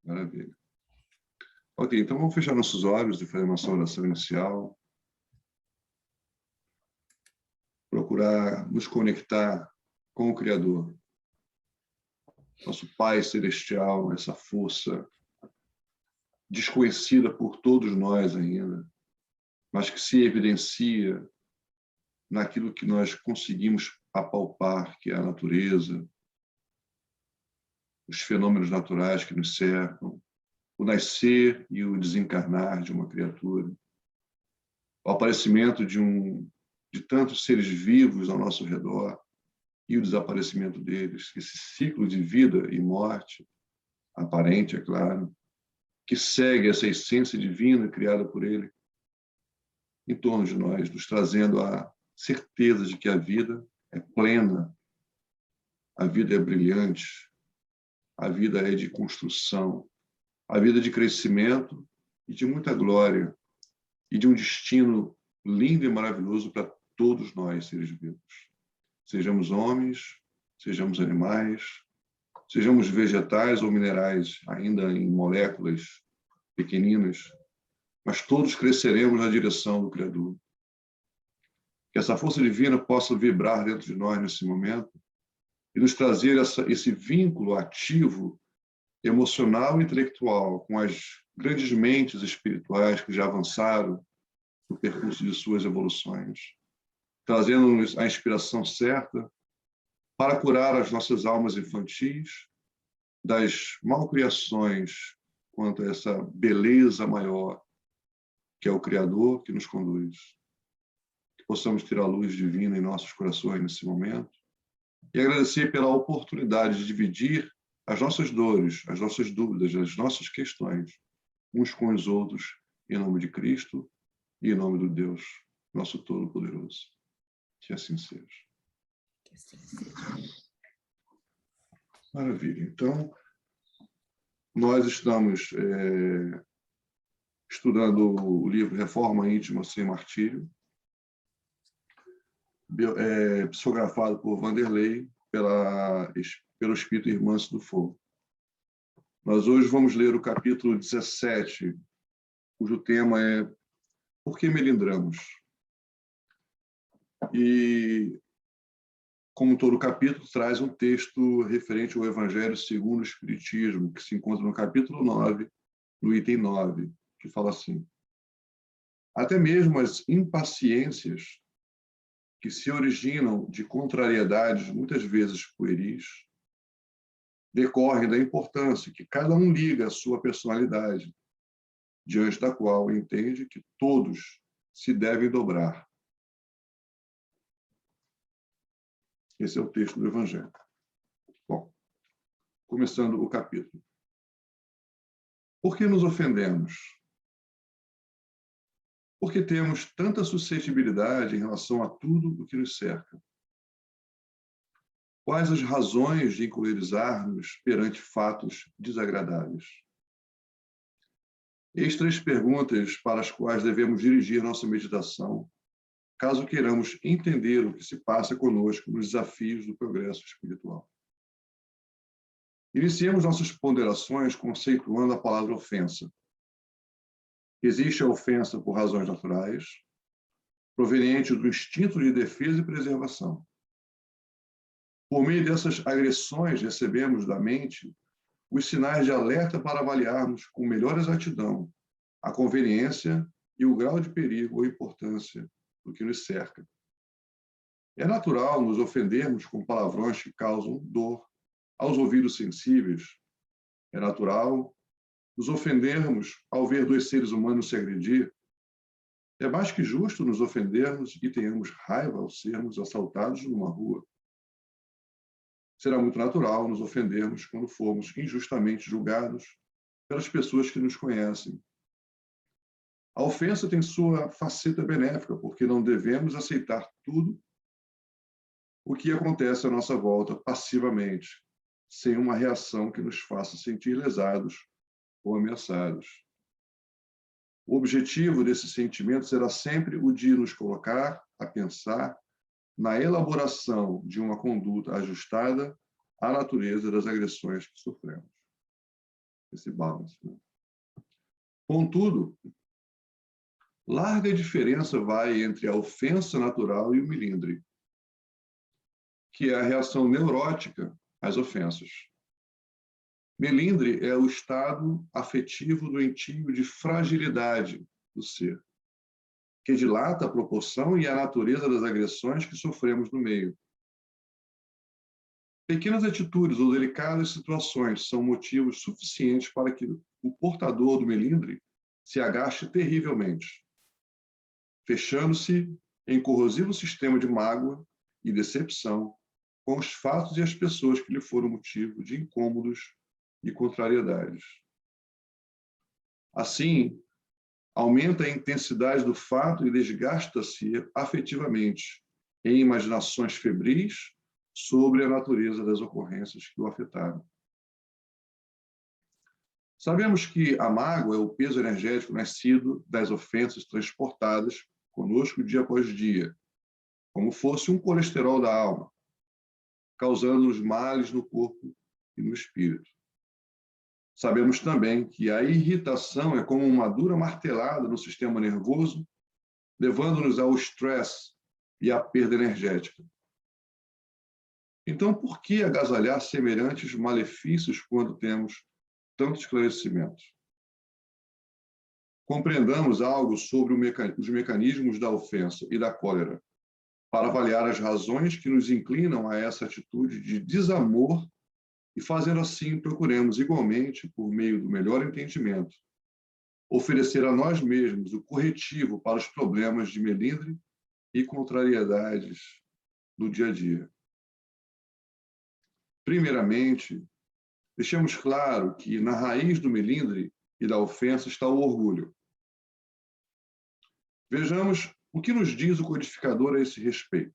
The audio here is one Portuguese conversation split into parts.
Maravilha. Ok, então vamos fechar nossos olhos e fazer nossa oração inicial. Procurar nos conectar com o Criador. Nosso Pai Celestial, essa força desconhecida por todos nós ainda, mas que se evidencia naquilo que nós conseguimos apalpar, que é a natureza, os fenômenos naturais que nos cercam, o nascer e o desencarnar de uma criatura, o aparecimento de tantos seres vivos ao nosso redor e o desaparecimento deles, esse ciclo de vida e morte, aparente, é claro, que segue essa essência divina criada por ele em torno de nós, nos trazendo a certeza de que a vida é plena, a vida é brilhante, a vida é de construção, a vida é de crescimento e de muita glória, e de um destino lindo e maravilhoso para todos nós, seres vivos. Sejamos homens, sejamos animais, sejamos vegetais ou minerais, ainda em moléculas pequeninas, mas todos cresceremos na direção do Criador. Que essa força divina possa vibrar dentro de nós nesse momento e nos trazer esse vínculo ativo, emocional e intelectual com as grandes mentes espirituais que já avançaram no percurso de suas evoluções, trazendo-nos a inspiração certa para curar as nossas almas infantis das malcriações quanto a essa beleza maior que é o Criador que nos conduz. Que possamos ter a luz divina em nossos corações nesse momento e agradecer pela oportunidade de dividir as nossas dores, as nossas dúvidas, as nossas questões, uns com os outros, em nome de Cristo e em nome do Deus, nosso Todo-Poderoso. Que assim seja. Que assim seja. Maravilha. Então, nós estamos estudando o livro Reforma Íntima Sem Martírio, psicografado por Vanderlei, pelo Espírito Irmãos do Fogo. Nós hoje vamos ler o capítulo 17, cujo tema é Por que melindramos? E, como todo capítulo, traz um texto referente ao Evangelho segundo o Espiritismo, que se encontra no capítulo 9, no item 9, que fala assim: até mesmo as impaciências que se originam de contrariedades muitas vezes pueris, decorrem da importância que cada um liga à sua personalidade, diante da qual entende que todos se devem dobrar. Esse é o texto do Evangelho. Bom, começando o capítulo. Por que nos ofendemos? Por que temos tanta suscetibilidade em relação a tudo o que nos cerca? Quais as razões de encolerizar-nos perante fatos desagradáveis? Eis 3 perguntas para as quais devemos dirigir nossa meditação, caso queiramos entender o que se passa conosco nos desafios do progresso espiritual. Iniciemos nossas ponderações conceituando a palavra ofensa. Existe a ofensa por razões naturais, proveniente do instinto de defesa e preservação. Por meio dessas agressões, recebemos da mente os sinais de alerta para avaliarmos com melhor exatidão a conveniência e o grau de perigo ou importância do que nos cerca. É natural nos ofendermos com palavrões que causam dor aos ouvidos sensíveis. É natural nos ofendermos ao ver 2 seres humanos se agredir. É mais que justo nos ofendermos e tenhamos raiva ao sermos assaltados numa rua. Será muito natural nos ofendermos quando formos injustamente julgados pelas pessoas que nos conhecem. A ofensa tem sua faceta benéfica, porque não devemos aceitar tudo o que acontece à nossa volta passivamente, sem uma reação que nos faça sentir lesados ou ameaçados. O objetivo desse sentimento será sempre o de nos colocar a pensar na elaboração de uma conduta ajustada à natureza das agressões que sofremos. esse balance, né? Contudo, larga diferença vai entre a ofensa natural e o melindre, que é a reação neurótica às ofensas. Melindre é o estado afetivo doentio de fragilidade do ser, que dilata a proporção e a natureza das agressões que sofremos no meio. Pequenas atitudes ou delicadas situações são motivos suficientes para que o portador do melindre se agaste terrivelmente, fechando-se em corrosivo sistema de mágoa e decepção com os fatos e as pessoas que lhe foram motivo de incômodos e contrariedades. Assim, aumenta a intensidade do fato e desgasta-se afetivamente em imaginações febris sobre a natureza das ocorrências que o afetaram. Sabemos que a mágoa é o peso energético nascido das ofensas transportadas conosco dia após dia, como fosse um colesterol da alma, causando-nos males no corpo e no espírito. Sabemos também que a irritação é como uma dura martelada no sistema nervoso, levando-nos ao estresse e à perda energética. Então, por que agasalhar semelhantes malefícios quando temos tanto esclarecimento? Compreendamos algo sobre os mecanismos da ofensa e da cólera, para avaliar as razões que nos inclinam a essa atitude de desamor e, fazendo assim, procuremos igualmente, por meio do melhor entendimento, oferecer a nós mesmos o corretivo para os problemas de melindre e contrariedades do dia a dia. Primeiramente, deixemos claro que na raiz do melindre e da ofensa está o orgulho. Vejamos o que nos diz o codificador a esse respeito.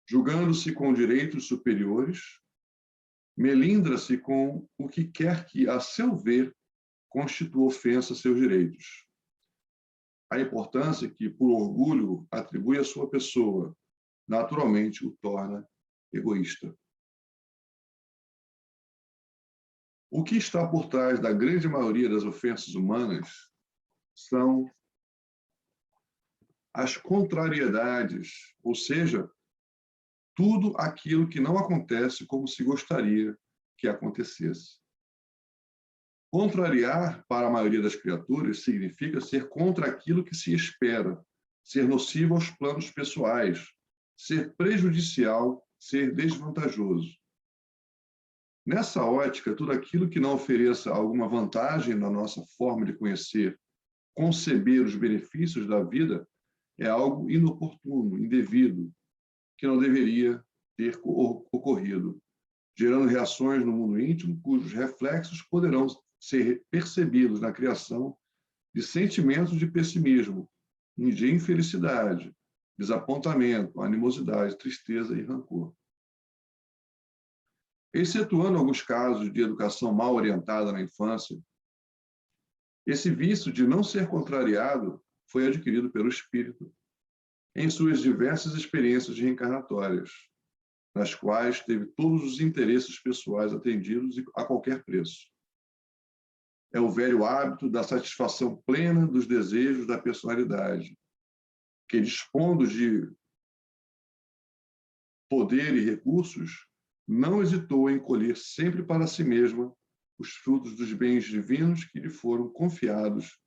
Julgando-se com direitos superiores, melindra-se com o que quer que, a seu ver, constitua ofensa a seus direitos. A importância que, por orgulho, atribui à sua pessoa, naturalmente o torna egoísta. O que está por trás da grande maioria das ofensas humanas são as contrariedades, ou seja, tudo aquilo que não acontece como se gostaria que acontecesse. Contrariar, para a maioria das criaturas, significa ser contra aquilo que se espera, ser nocivo aos planos pessoais, ser prejudicial, ser desvantajoso. Nessa ótica, tudo aquilo que não ofereça alguma vantagem na nossa forma de conhecer, conceber os benefícios da vida, é algo inoportuno, indevido, que não deveria ter ocorrido, gerando reações no mundo íntimo cujos reflexos poderão ser percebidos na criação de sentimentos de pessimismo, de infelicidade, desapontamento, animosidade, tristeza e rancor. Excetuando alguns casos de educação mal orientada na infância, esse vício de não ser contrariado foi adquirido pelo espírito em suas diversas experiências reencarnatórias, nas quais teve todos os interesses pessoais atendidos a qualquer preço. É o velho hábito da satisfação plena dos desejos da personalidade, que, dispondo de poder e recursos, não hesitou em colher sempre para si mesma os frutos dos bens divinos que lhe foram confiados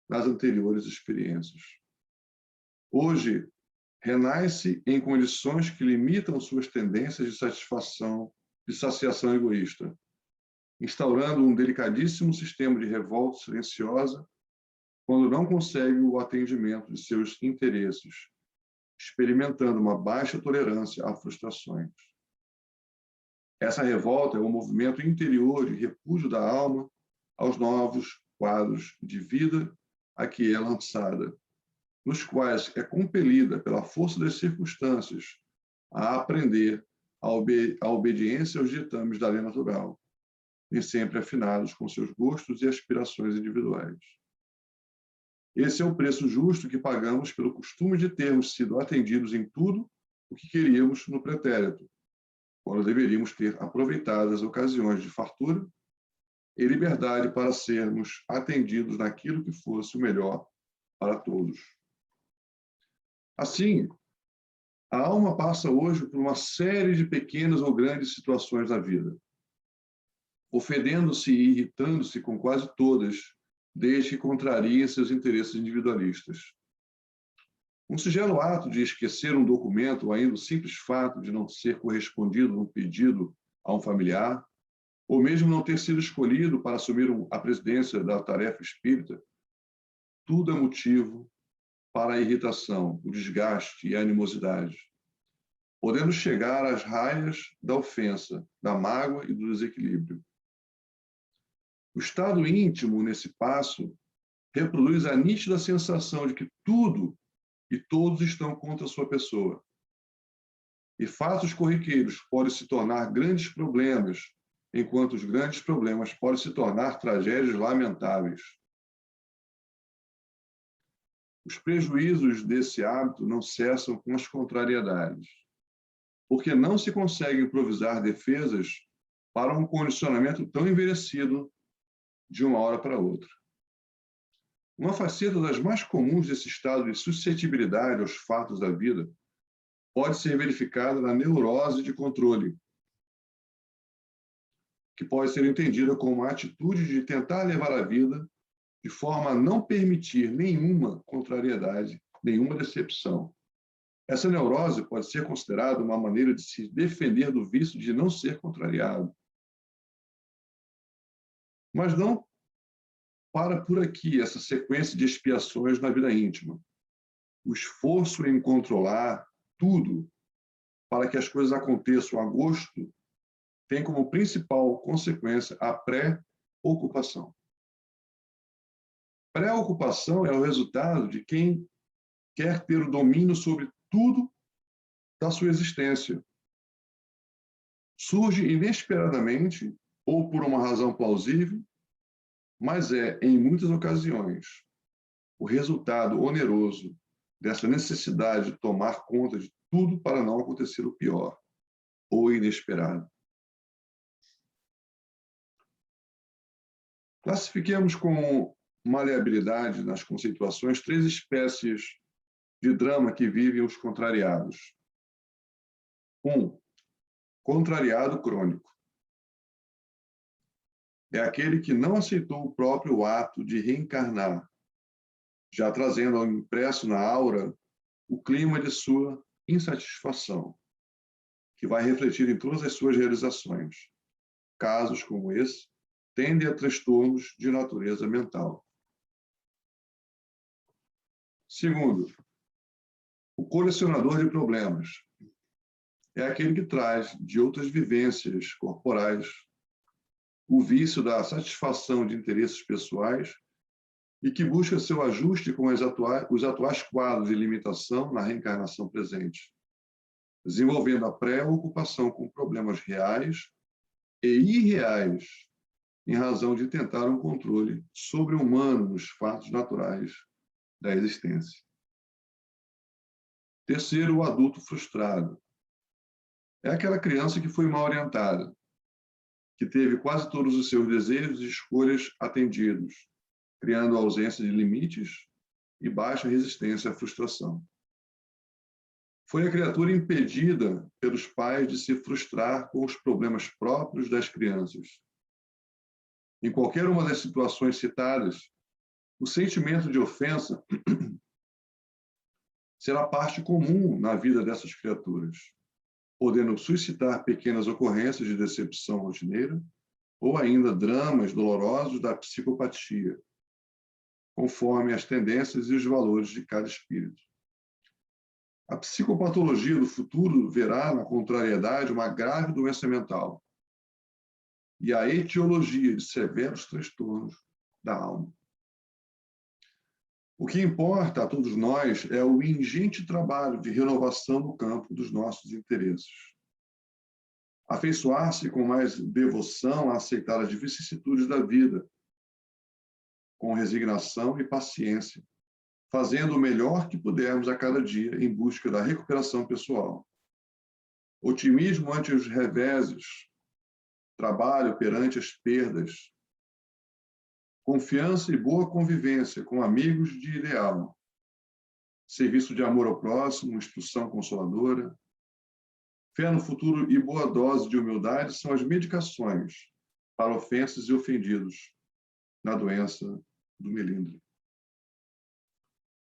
nas anteriores experiências. Hoje, renasce em condições que limitam suas tendências de satisfação, de saciação egoísta, instaurando um delicadíssimo sistema de revolta silenciosa quando não consegue o atendimento de seus interesses, experimentando uma baixa tolerância a frustrações. Essa revolta é um movimento interior de repúdio da alma aos novos quadros de vida a que é lançada, nos quais é compelida pela força das circunstâncias a aprender a obediência aos ditames da lei natural, nem sempre afinados com seus gostos e aspirações individuais. Esse é o preço justo que pagamos pelo costume de termos sido atendidos em tudo o que queríamos no pretérito, quando deveríamos ter aproveitado as ocasiões de fartura e liberdade para sermos atendidos naquilo que fosse o melhor para todos. Assim, a alma passa hoje por uma série de pequenas ou grandes situações da vida, ofendendo-se e irritando-se com quase todas, desde que contrariem seus interesses individualistas. Um singelo ato de esquecer um documento, ou ainda o simples fato de não ser correspondido no pedido a um familiar, ou mesmo não ter sido escolhido para assumir a presidência da tarefa espírita, tudo é motivo para a irritação, o desgaste e a animosidade, podendo chegar às raias da ofensa, da mágoa e do desequilíbrio. O estado íntimo, nesse passo, reproduz a nítida sensação de que tudo e todos estão contra a sua pessoa. E fatos corriqueiros podem se tornar grandes problemas, enquanto os grandes problemas podem se tornar tragédias lamentáveis. Os prejuízos desse hábito não cessam com as contrariedades, porque não se consegue improvisar defesas para um condicionamento tão envelhecido de uma hora para outra. Uma faceta das mais comuns desse estado de suscetibilidade aos fatos da vida pode ser verificada na neurose de controle, que pode ser entendida como a atitude de tentar levar a vida de forma a não permitir nenhuma contrariedade, nenhuma decepção. Essa neurose pode ser considerada uma maneira de se defender do vício de não ser contrariado. Mas não para por aqui essa sequência de expiações na vida íntima. O esforço em controlar tudo para que as coisas aconteçam a gosto tem como principal consequência a pré-ocupação. Pré-ocupação é o resultado de quem quer ter o domínio sobre tudo da sua existência. Surge inesperadamente ou por uma razão plausível, mas é, em muitas ocasiões, o resultado oneroso dessa necessidade de tomar conta de tudo para não acontecer o pior ou inesperado. Classifiquemos com maleabilidade nas conceituações 3 espécies de drama que vivem os contrariados. 1. Contrariado crônico. É aquele que não aceitou o próprio ato de reencarnar, já trazendo ao impresso na aura o clima de sua insatisfação, que vai refletir em todas as suas realizações. Casos como esse tendem a transtornos de natureza mental. 2. O colecionador de problemas. É aquele que traz de outras vivências corporais o vício da satisfação de interesses pessoais e que busca seu ajuste com os atuais quadros de limitação na reencarnação presente, desenvolvendo a pré-ocupação com problemas reais e irreais, em razão de tentar um controle sobre-humano nos fatos naturais da existência. 3. O adulto frustrado. É aquela criança que foi mal orientada, que teve quase todos os seus desejos e escolhas atendidos, criando ausência de limites e baixa resistência à frustração. Foi a criatura impedida pelos pais de se frustrar com os problemas próprios das crianças. Em qualquer uma das situações citadas, o sentimento de ofensa será parte comum na vida dessas criaturas, podendo suscitar pequenas ocorrências de decepção rotineira ou ainda dramas dolorosos da psicopatia, conforme as tendências e os valores de cada espírito. A psicopatologia do futuro verá na contrariedade uma grave doença mental e a etiologia de severos transtornos da alma. O que importa a todos nós é o ingente trabalho de renovação no campo dos nossos interesses. Afeiçoar-se com mais devoção a aceitar as vicissitudes da vida, com resignação e paciência, fazendo o melhor que pudermos a cada dia em busca da recuperação pessoal. Otimismo ante os reveses, trabalho perante as perdas, confiança e boa convivência com amigos de ideal, serviço de amor ao próximo, instrução consoladora, fé no futuro e boa dose de humildade são as medicações para ofensas e ofendidos na doença do melindre.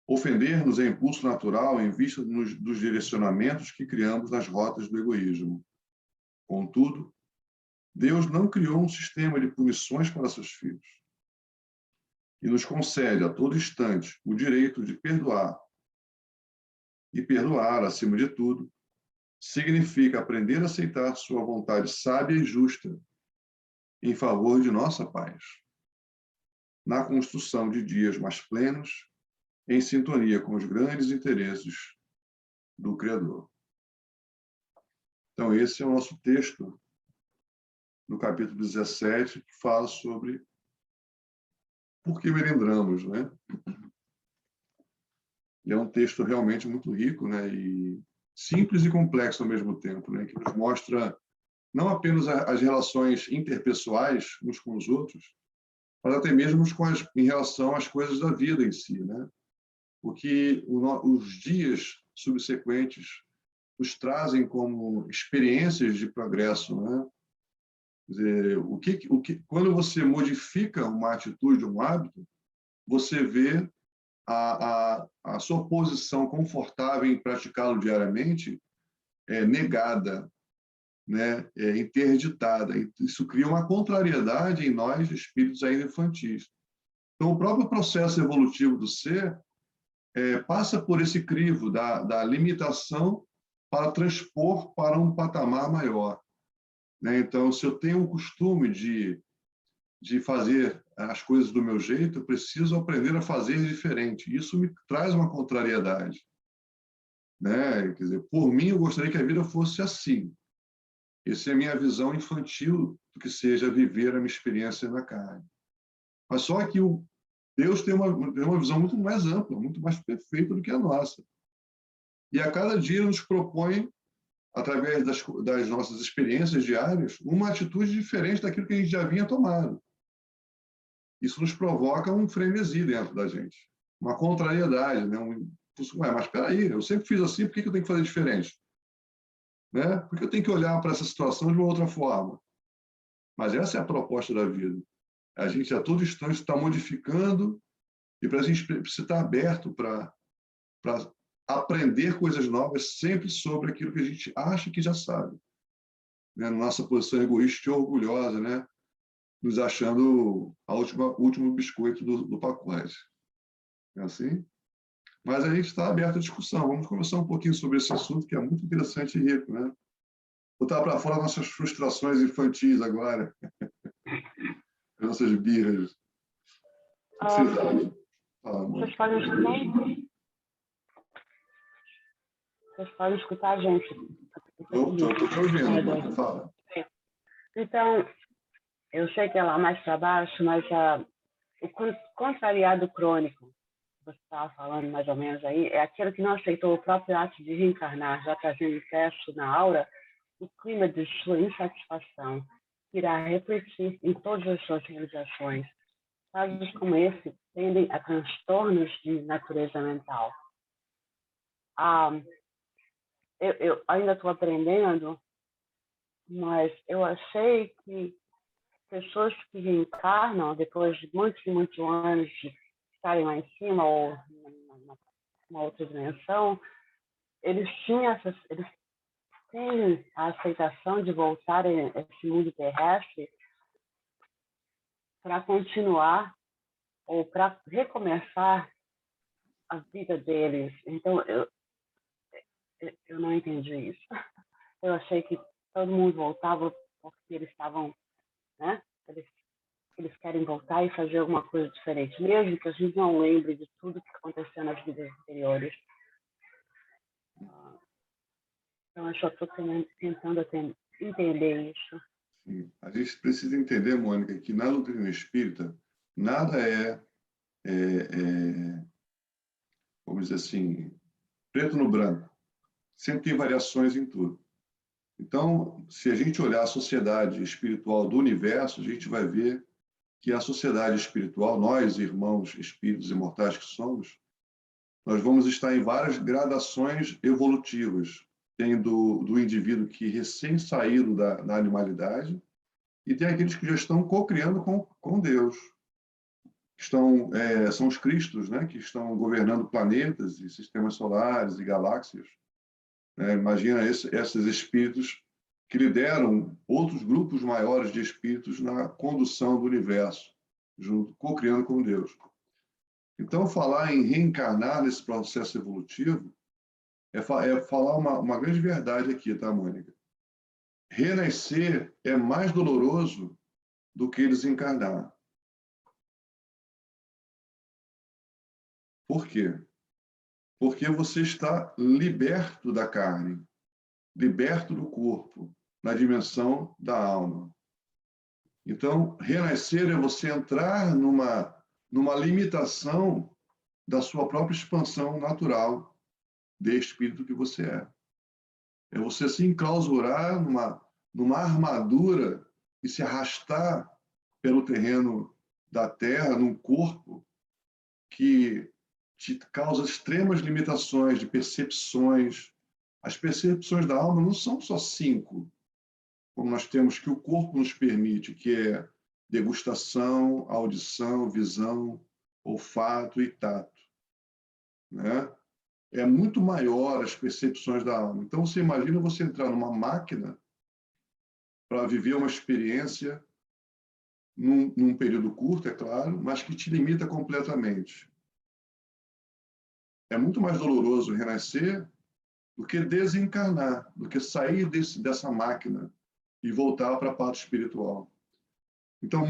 Ofender-nos é impulso natural em vista dos direcionamentos que criamos nas rotas do egoísmo. Contudo, Deus não criou um sistema de punições para seus filhos e nos concede a todo instante o direito de perdoar. E perdoar, acima de tudo, significa aprender a aceitar sua vontade sábia e justa em favor de nossa paz, na construção de dias mais plenos, em sintonia com os grandes interesses do Criador. Então, esse é o nosso texto no capítulo 17, que fala sobre por que melindramos, né? E é um texto realmente muito rico, né? E simples e complexo ao mesmo tempo, né? Que nos mostra não apenas as relações interpessoais uns com os outros, mas até mesmo em relação às coisas da vida em si, né? O que os dias subsequentes nos trazem como experiências de progresso, né? Quer dizer, quando você modifica uma atitude, um hábito, você vê a sua posição confortável em praticá-lo diariamente negada, né? Interditada. Isso cria uma contrariedade em nós, espíritos ainda infantis. Então, o próprio processo evolutivo do ser passa por esse crivo da limitação para transpor para um patamar maior, né? Então, se eu tenho o costume de fazer as coisas do meu jeito, eu preciso aprender a fazer diferente. Isso me traz uma contrariedade, né? Quer dizer, por mim, eu gostaria que a vida fosse assim. Essa é a minha visão infantil do que seja viver a minha experiência na carne. Mas só que Deus tem uma visão muito mais ampla, muito mais perfeita do que a nossa. E a cada dia nos propõe, através das nossas experiências diárias, uma atitude diferente daquilo que a gente já vinha tomando. Isso nos provoca um frenesi dentro da gente, uma contrariedade, né? Mas espera aí, eu sempre fiz assim, por que eu tenho que fazer diferente? Né? Por que eu tenho que olhar para essa situação de uma outra forma? Mas essa é a proposta da vida. A gente, a todo instante, está modificando e para a gente precisa estar aberto para aprender coisas novas sempre sobre aquilo que a gente acha que já sabe. Né? Nossa posição egoísta e orgulhosa, né? Nos achando o último biscoito do pacote. É assim? Mas a gente está aberto à discussão. Vamos conversar um pouquinho sobre esse assunto, que é muito interessante e rico, né? Botar para fora nossas frustrações infantis agora. Nossas birras. Vocês podem escutar? Vocês podem escutar a gente? Estou te ouvindo, fala. Então, eu sei que é lá mais para baixo, mas o contrariado crônico, que você estava falando mais ou menos aí, é aquele que não aceitou o próprio ato de reencarnar, já trazendo impresso na aura o clima de sua insatisfação, que irá refletir em todas as suas realizações. Casos como esse tendem a transtornos de natureza mental. Eu ainda estou aprendendo, mas eu achei que pessoas que reencarnam depois de muitos e muitos anos de estarem lá em cima ou numa outra dimensão, eles têm a aceitação de voltar a esse mundo terrestre para continuar ou para recomeçar a vida deles. Então, eu não entendi isso. Eu achei que todo mundo voltava porque eles estavam, né? Eles querem voltar e fazer alguma coisa diferente, mesmo que a gente não lembre de tudo que aconteceu nas vidas anteriores. Então, eu só estou tentando entender isso. Sim. A gente precisa entender, Mônica, que na doutrina espírita, nada vamos dizer assim, preto no branco. Sempre tem variações em tudo. Então, se a gente olhar a sociedade espiritual do universo, a gente vai ver que a sociedade espiritual, nós, irmãos espíritos imortais que somos, nós vamos estar em várias gradações evolutivas. Tem do indivíduo que recém saíram da animalidade e tem aqueles que já estão co-criando com Deus, que são os Cristos, né, que estão governando planetas e sistemas solares e galáxias. Né? Imagina esses espíritos que lideram outros grupos maiores de espíritos na condução do universo, junto, co-criando com Deus. Então, falar em reencarnar nesse processo evolutivo é falar uma grande verdade aqui, tá, Mônica? Renascer é mais doloroso do que desencarnar. Por quê? Porque você está liberto da carne, liberto do corpo, na dimensão da alma. Então, renascer é você entrar numa limitação da sua própria expansão natural de espírito que você é. É você se enclausurar numa armadura e se arrastar pelo terreno da Terra, num corpo que te causa extremas limitações de percepções. As percepções da alma não são só 5, como nós temos que o corpo nos permite, que é degustação, audição, visão, olfato e tato, né? É muito maior as percepções da alma. Então, você imagina você entrar numa máquina para viver uma experiência num período curto, é claro, mas que te limita completamente. É muito mais doloroso renascer do que desencarnar, do que sair dessa máquina e voltar para a parte espiritual. Então,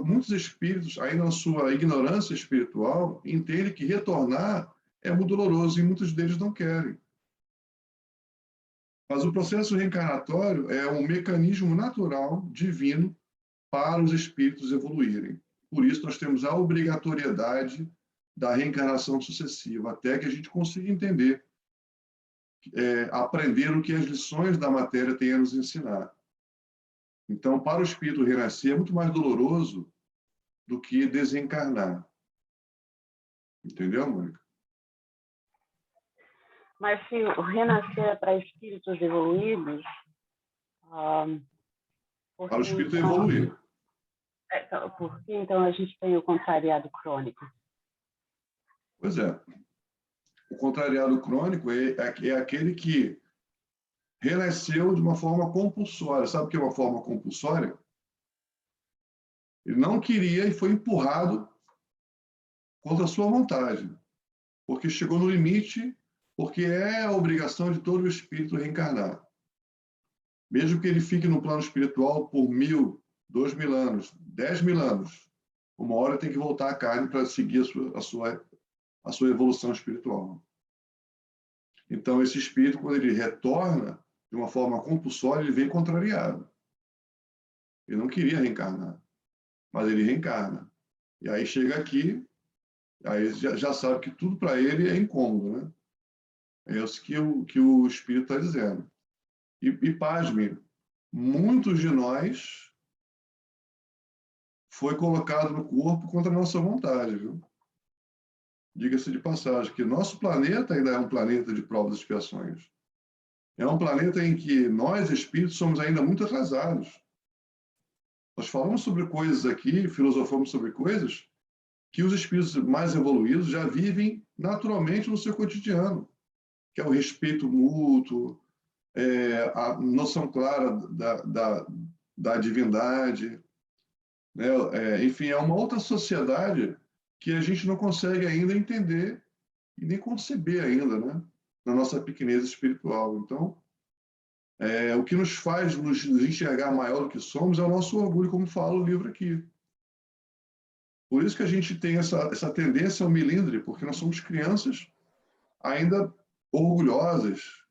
muitos espíritos, ainda na sua ignorância espiritual, entendem que retornar é muito doloroso e muitos deles não querem. Mas o processo reencarnatório é um mecanismo natural, divino, para os espíritos evoluírem. Por isso, nós temos a obrigatoriedade da reencarnação sucessiva, até que a gente consiga entender, aprender o que as lições da matéria têm a nos ensinar. Então, para o espírito renascer é muito mais doloroso do que desencarnar. Entendeu, Mônica? Mas se o renascer é para espíritos evoluídos, Para o espírito evoluir. Por que então a gente tem o contrariado crônico? Pois é. O contrariado crônico é aquele que renasceu de uma forma compulsória. Sabe o que é uma forma compulsória? Ele não queria e foi empurrado contra a sua vontade, porque chegou no limite, porque é a obrigação de todo o espírito reencarnar. Mesmo que ele fique no plano espiritual por 1.000, 2.000 anos, 10.000 anos, uma hora tem que voltar à carne para seguir a sua evolução espiritual. Então, esse espírito, quando ele retorna de uma forma compulsória, ele vem contrariado. Ele não queria reencarnar, mas ele reencarna. E aí chega aqui, aí já sabe que tudo para ele é incômodo, né? É isso que o espírito está dizendo. E pasme, muitos de nós foi colocado no corpo contra a nossa vontade, viu? Diga-se de passagem, que nosso planeta ainda é um planeta de provas e expiações. É um planeta em que nós, espíritos, somos ainda muito atrasados. Nós falamos sobre coisas aqui, filosofamos sobre coisas que os espíritos mais evoluídos já vivem naturalmente no seu cotidiano, que é o respeito mútuo, a noção clara da divindade, né? Enfim, é uma outra sociedade que a gente não consegue ainda entender e nem conceber ainda, né? Na nossa pequenez espiritual. Então, o que nos faz nos enxergar maior do que somos é o nosso orgulho, como fala o livro aqui. Por isso que a gente tem essa tendência ao melindre, porque nós somos crianças ainda orgulhosas,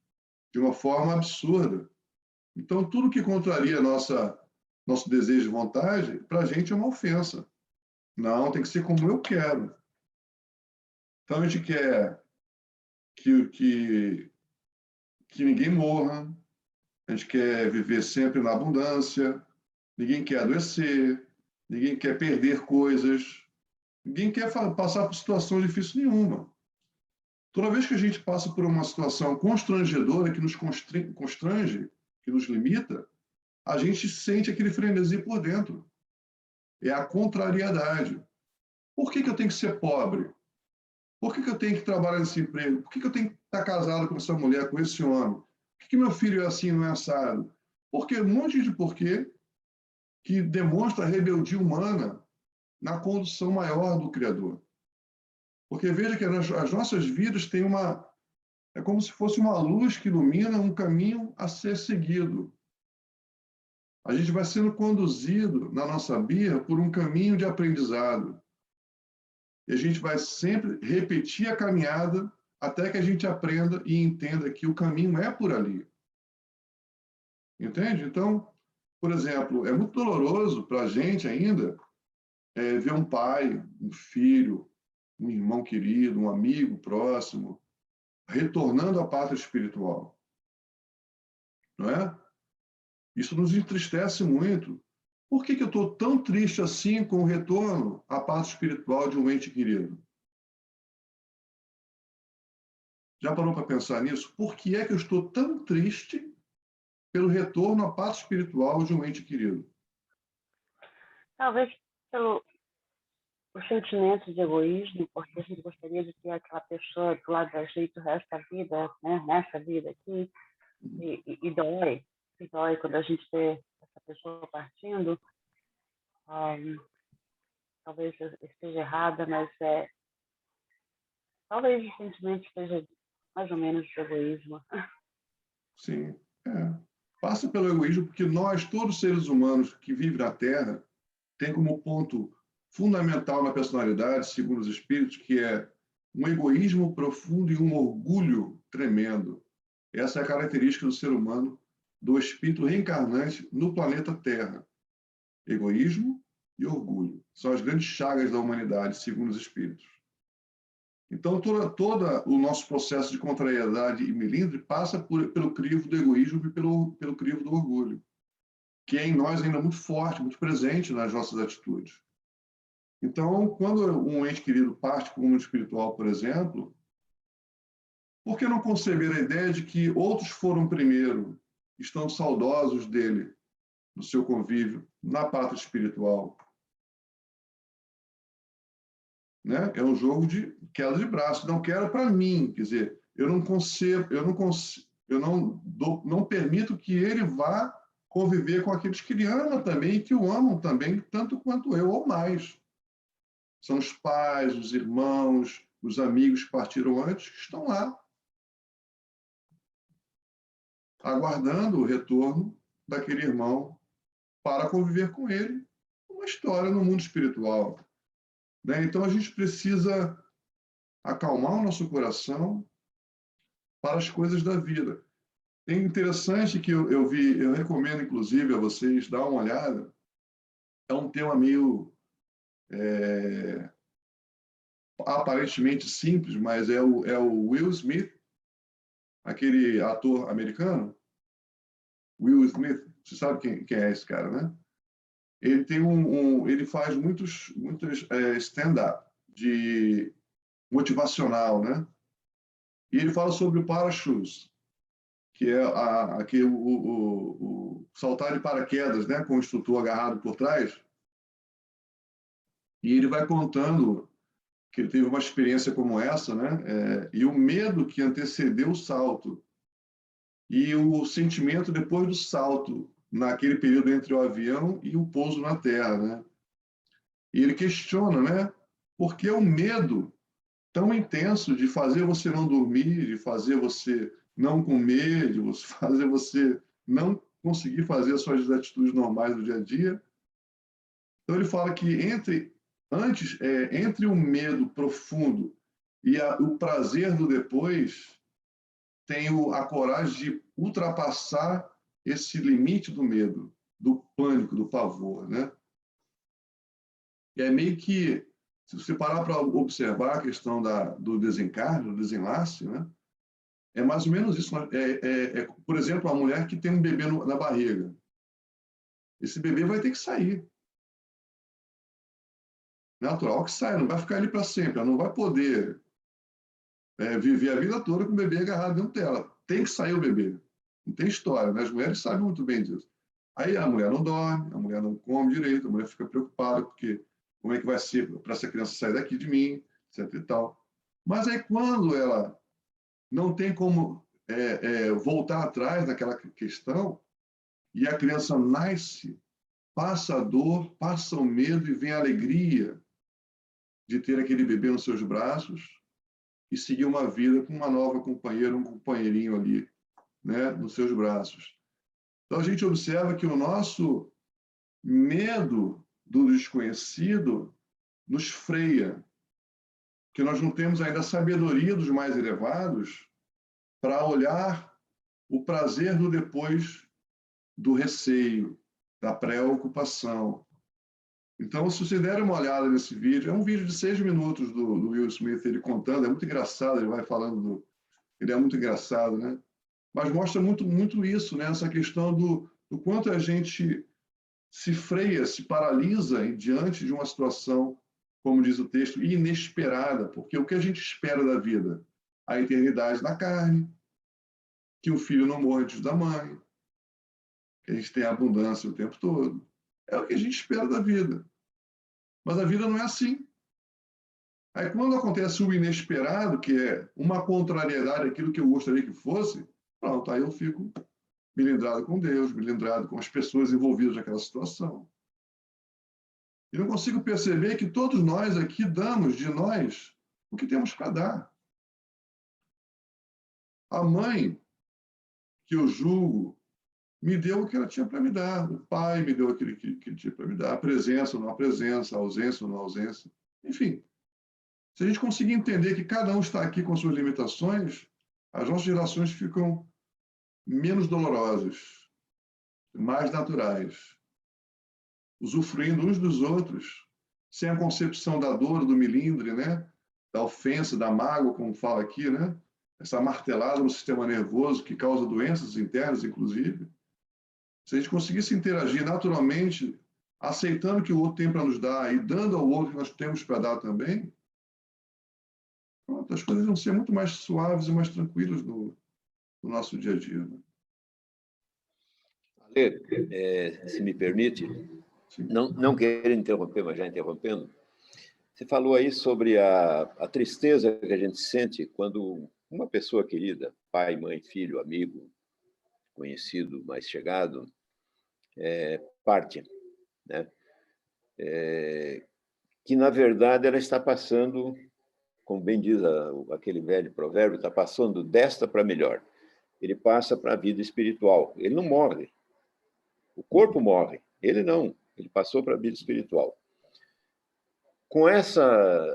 de uma forma absurda. Então, tudo que contraria nosso desejo e vontade, para a gente é uma ofensa. Não, tem que ser como eu quero. Então, a gente quer que ninguém morra, a gente quer viver sempre na abundância, ninguém quer adoecer, ninguém quer perder coisas, ninguém quer passar por situação difícil nenhuma. Toda vez que a gente passa por uma situação constrangedora, que nos constrange, que nos limita, a gente sente aquele frenesi por dentro. É a contrariedade. Por que eu tenho que ser pobre? Por que eu tenho que trabalhar nesse emprego? Por que eu tenho que estar casado com essa mulher, com esse homem? Por que meu filho é assim, não é assado? Porque um monte de porquê que demonstra a rebeldia humana na condução maior do Criador. Porque veja que as nossas vidas têm uma... É como se fosse uma luz que ilumina um caminho a ser seguido. A gente vai sendo conduzido na nossa vida por um caminho de aprendizado. E a gente vai sempre repetir a caminhada até que a gente aprenda e entenda que o caminho é por ali. Entende? Então, por exemplo, é muito doloroso para a gente ainda ver um pai, um filho, um irmão querido, um amigo próximo, retornando à pátria espiritual. Não é? Isso nos entristece muito. Por que eu estou tão triste assim com o retorno à pátria espiritual de um ente querido? Já parou para pensar nisso? Por que é que eu estou tão triste pelo retorno à pátria espiritual de um ente querido? Talvez pelo os sentimentos de egoísmo, porque a gente gostaria de ter aquela pessoa do lado da gente o resto da vida, né? Nessa vida aqui, e dói quando a gente vê essa pessoa partindo. Talvez eu esteja errada, mas talvez o sentimento esteja mais ou menos de egoísmo. Sim, é. Passa pelo egoísmo porque nós, todos os seres humanos que vivem na Terra, tem como ponto fundamental na personalidade, segundo os espíritos, que é um egoísmo profundo e um orgulho tremendo. Essa é a característica do ser humano, do espírito reencarnante no planeta Terra. Egoísmo e orgulho. São as grandes chagas da humanidade, segundo os espíritos. Então, todo o nosso processo de contrariedade e melindre passa pelo crivo do egoísmo e pelo crivo do orgulho, que é em nós ainda muito forte, muito presente nas nossas atitudes. Então, quando um ente querido parte para o mundo espiritual, por exemplo, por que não conceber a ideia de que outros foram primeiro, estão saudosos dele, do seu convívio, na pátria espiritual? Né? É um jogo de queda de braço. Não quero para mim, quer dizer, eu não permito que ele vá conviver com aqueles que ele ama também, que o amam também, tanto quanto eu, ou mais. São os pais, os irmãos, os amigos que partiram antes, que estão lá, aguardando o retorno daquele irmão para conviver com ele uma história no mundo espiritual. Né? Então, a gente precisa acalmar o nosso coração para as coisas da vida. É interessante que eu recomendo, inclusive, a vocês dar uma olhada. É um tema meio aparentemente simples, mas é o Will Smith, aquele ator americano. Will Smith, você sabe quem é esse cara, né? Ele tem ele faz muitos stand-up de motivacional, né? E ele fala sobre o parachute, que é o saltar de paraquedas, né, com o instrutor agarrado por trás. E ele vai contando que ele teve uma experiência como essa, né, e o medo que antecedeu o salto e o sentimento depois do salto, naquele período entre o avião e o pouso na Terra, né? E ele questiona, né, por que o medo tão intenso de fazer você não dormir, de fazer você não comer, de fazer você não conseguir fazer as suas atitudes normais do dia a dia. Então ele fala que entre o medo profundo e o prazer do depois, tem a coragem de ultrapassar esse limite do medo, do pânico, do pavor, né? E é meio que, se você parar para observar a questão do desencarne, do desenlace, né? É mais ou menos isso. Por exemplo, uma mulher que tem um bebê na barriga. Esse bebê vai ter que sair. natural que sai, não vai ficar ali para sempre, ela não vai poder viver a vida toda com o bebê agarrado dentro dela. Tem que sair o bebê. Não tem história, né? As mulheres sabem muito bem disso. Aí a mulher não dorme, a mulher não come direito, a mulher fica preocupada, porque como é que vai ser para essa criança sair daqui de mim, etc e tal. Mas aí quando ela não tem como voltar atrás daquela questão, e a criança nasce, passa a dor, passa o medo e vem a alegria de ter aquele bebê nos seus braços e seguir uma vida com uma nova companheira, um companheirinho ali, né, nos seus braços. Então a gente observa que o nosso medo do desconhecido nos freia, que nós não temos ainda a sabedoria dos mais elevados para olhar o prazer do depois do receio, da preocupação. Então, se você der uma olhada nesse vídeo, é um vídeo de 6 minutos do Will Smith, ele contando, é muito engraçado, ele vai falando, ele é muito engraçado, né? Mas mostra muito isso, né? Essa questão do quanto a gente se freia, se paralisa diante de uma situação, como diz o texto, inesperada, porque o que a gente espera da vida? A eternidade na carne, que o filho não morra antes da mãe, que a gente tenha abundância o tempo todo. É o que a gente espera da vida. Mas a vida não é assim. Aí, quando acontece o inesperado, que é uma contrariedade àquilo que eu gostaria que fosse, pronto, aí eu fico melindrado com Deus, melindrado com as pessoas envolvidas naquela situação. E não consigo perceber que todos nós aqui damos de nós o que temos para dar. A mãe, que eu julgo, me deu o que ela tinha para me dar. O pai me deu aquilo que ele tinha para me dar. A presença ou não a presença, a ausência ou não a ausência. Enfim, se a gente conseguir entender que cada um está aqui com suas limitações, as nossas relações ficam menos dolorosas, mais naturais, usufruindo uns dos outros, sem a concepção da dor, do melindre, né? Da ofensa, da mágoa, como fala aqui, né? Essa martelada no sistema nervoso que causa doenças internas, inclusive. Se a gente conseguisse interagir naturalmente, aceitando o que o outro tem para nos dar e dando ao outro o que nós temos para dar também, pronto, as coisas vão ser muito mais suaves e mais tranquilas no nosso dia a dia. Né? Ale, se me permite, não querendo interromper, mas já interrompendo, você falou aí sobre a tristeza que a gente sente quando uma pessoa querida, pai, mãe, filho, amigo, conhecido, mais chegado, parte, né? Que, na verdade, ela está passando, como bem diz aquele velho provérbio, está passando desta para melhor. Ele passa para a vida espiritual. Ele não morre. O corpo morre. Ele não. Ele passou para a vida espiritual. Com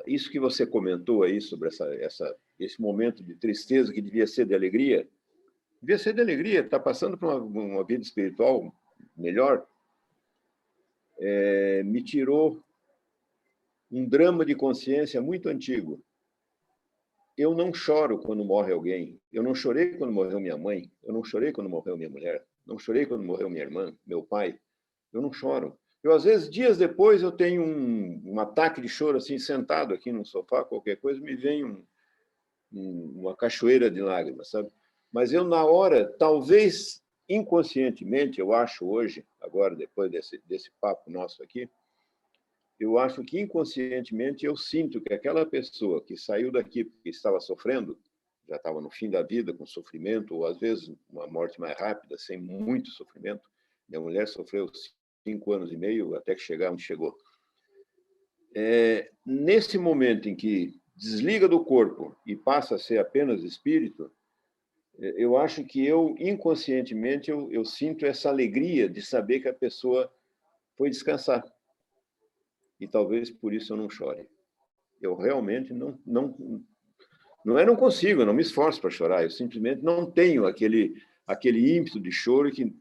isso que você comentou aí sobre esse momento de tristeza que devia ser de alegria, está passando para uma vida espiritual melhor, me tirou um drama de consciência muito antigo. Eu não choro quando morre alguém. Eu não chorei quando morreu minha mãe. Eu não chorei quando morreu minha mulher. Não chorei quando morreu minha irmã, meu pai. Eu não choro. Eu, às vezes, dias depois, eu tenho um ataque de choro, assim, sentado aqui no sofá, qualquer coisa, me vem uma cachoeira de lágrimas, sabe? Mas eu, na hora, talvez inconscientemente, eu acho hoje, agora, depois desse papo nosso aqui, eu acho que inconscientemente eu sinto que aquela pessoa que saiu daqui porque estava sofrendo, já estava no fim da vida, com sofrimento, ou às vezes uma morte mais rápida, sem muito sofrimento. Minha mulher sofreu 5 anos e meio até que chegar onde chegou. Nesse momento em que desliga do corpo e passa a ser apenas espírito, eu acho que eu, inconscientemente, eu sinto essa alegria de saber que a pessoa foi descansar. E talvez por isso eu não chore. Eu realmente não consigo, eu não me esforço para chorar, eu simplesmente não tenho aquele ímpeto de choro que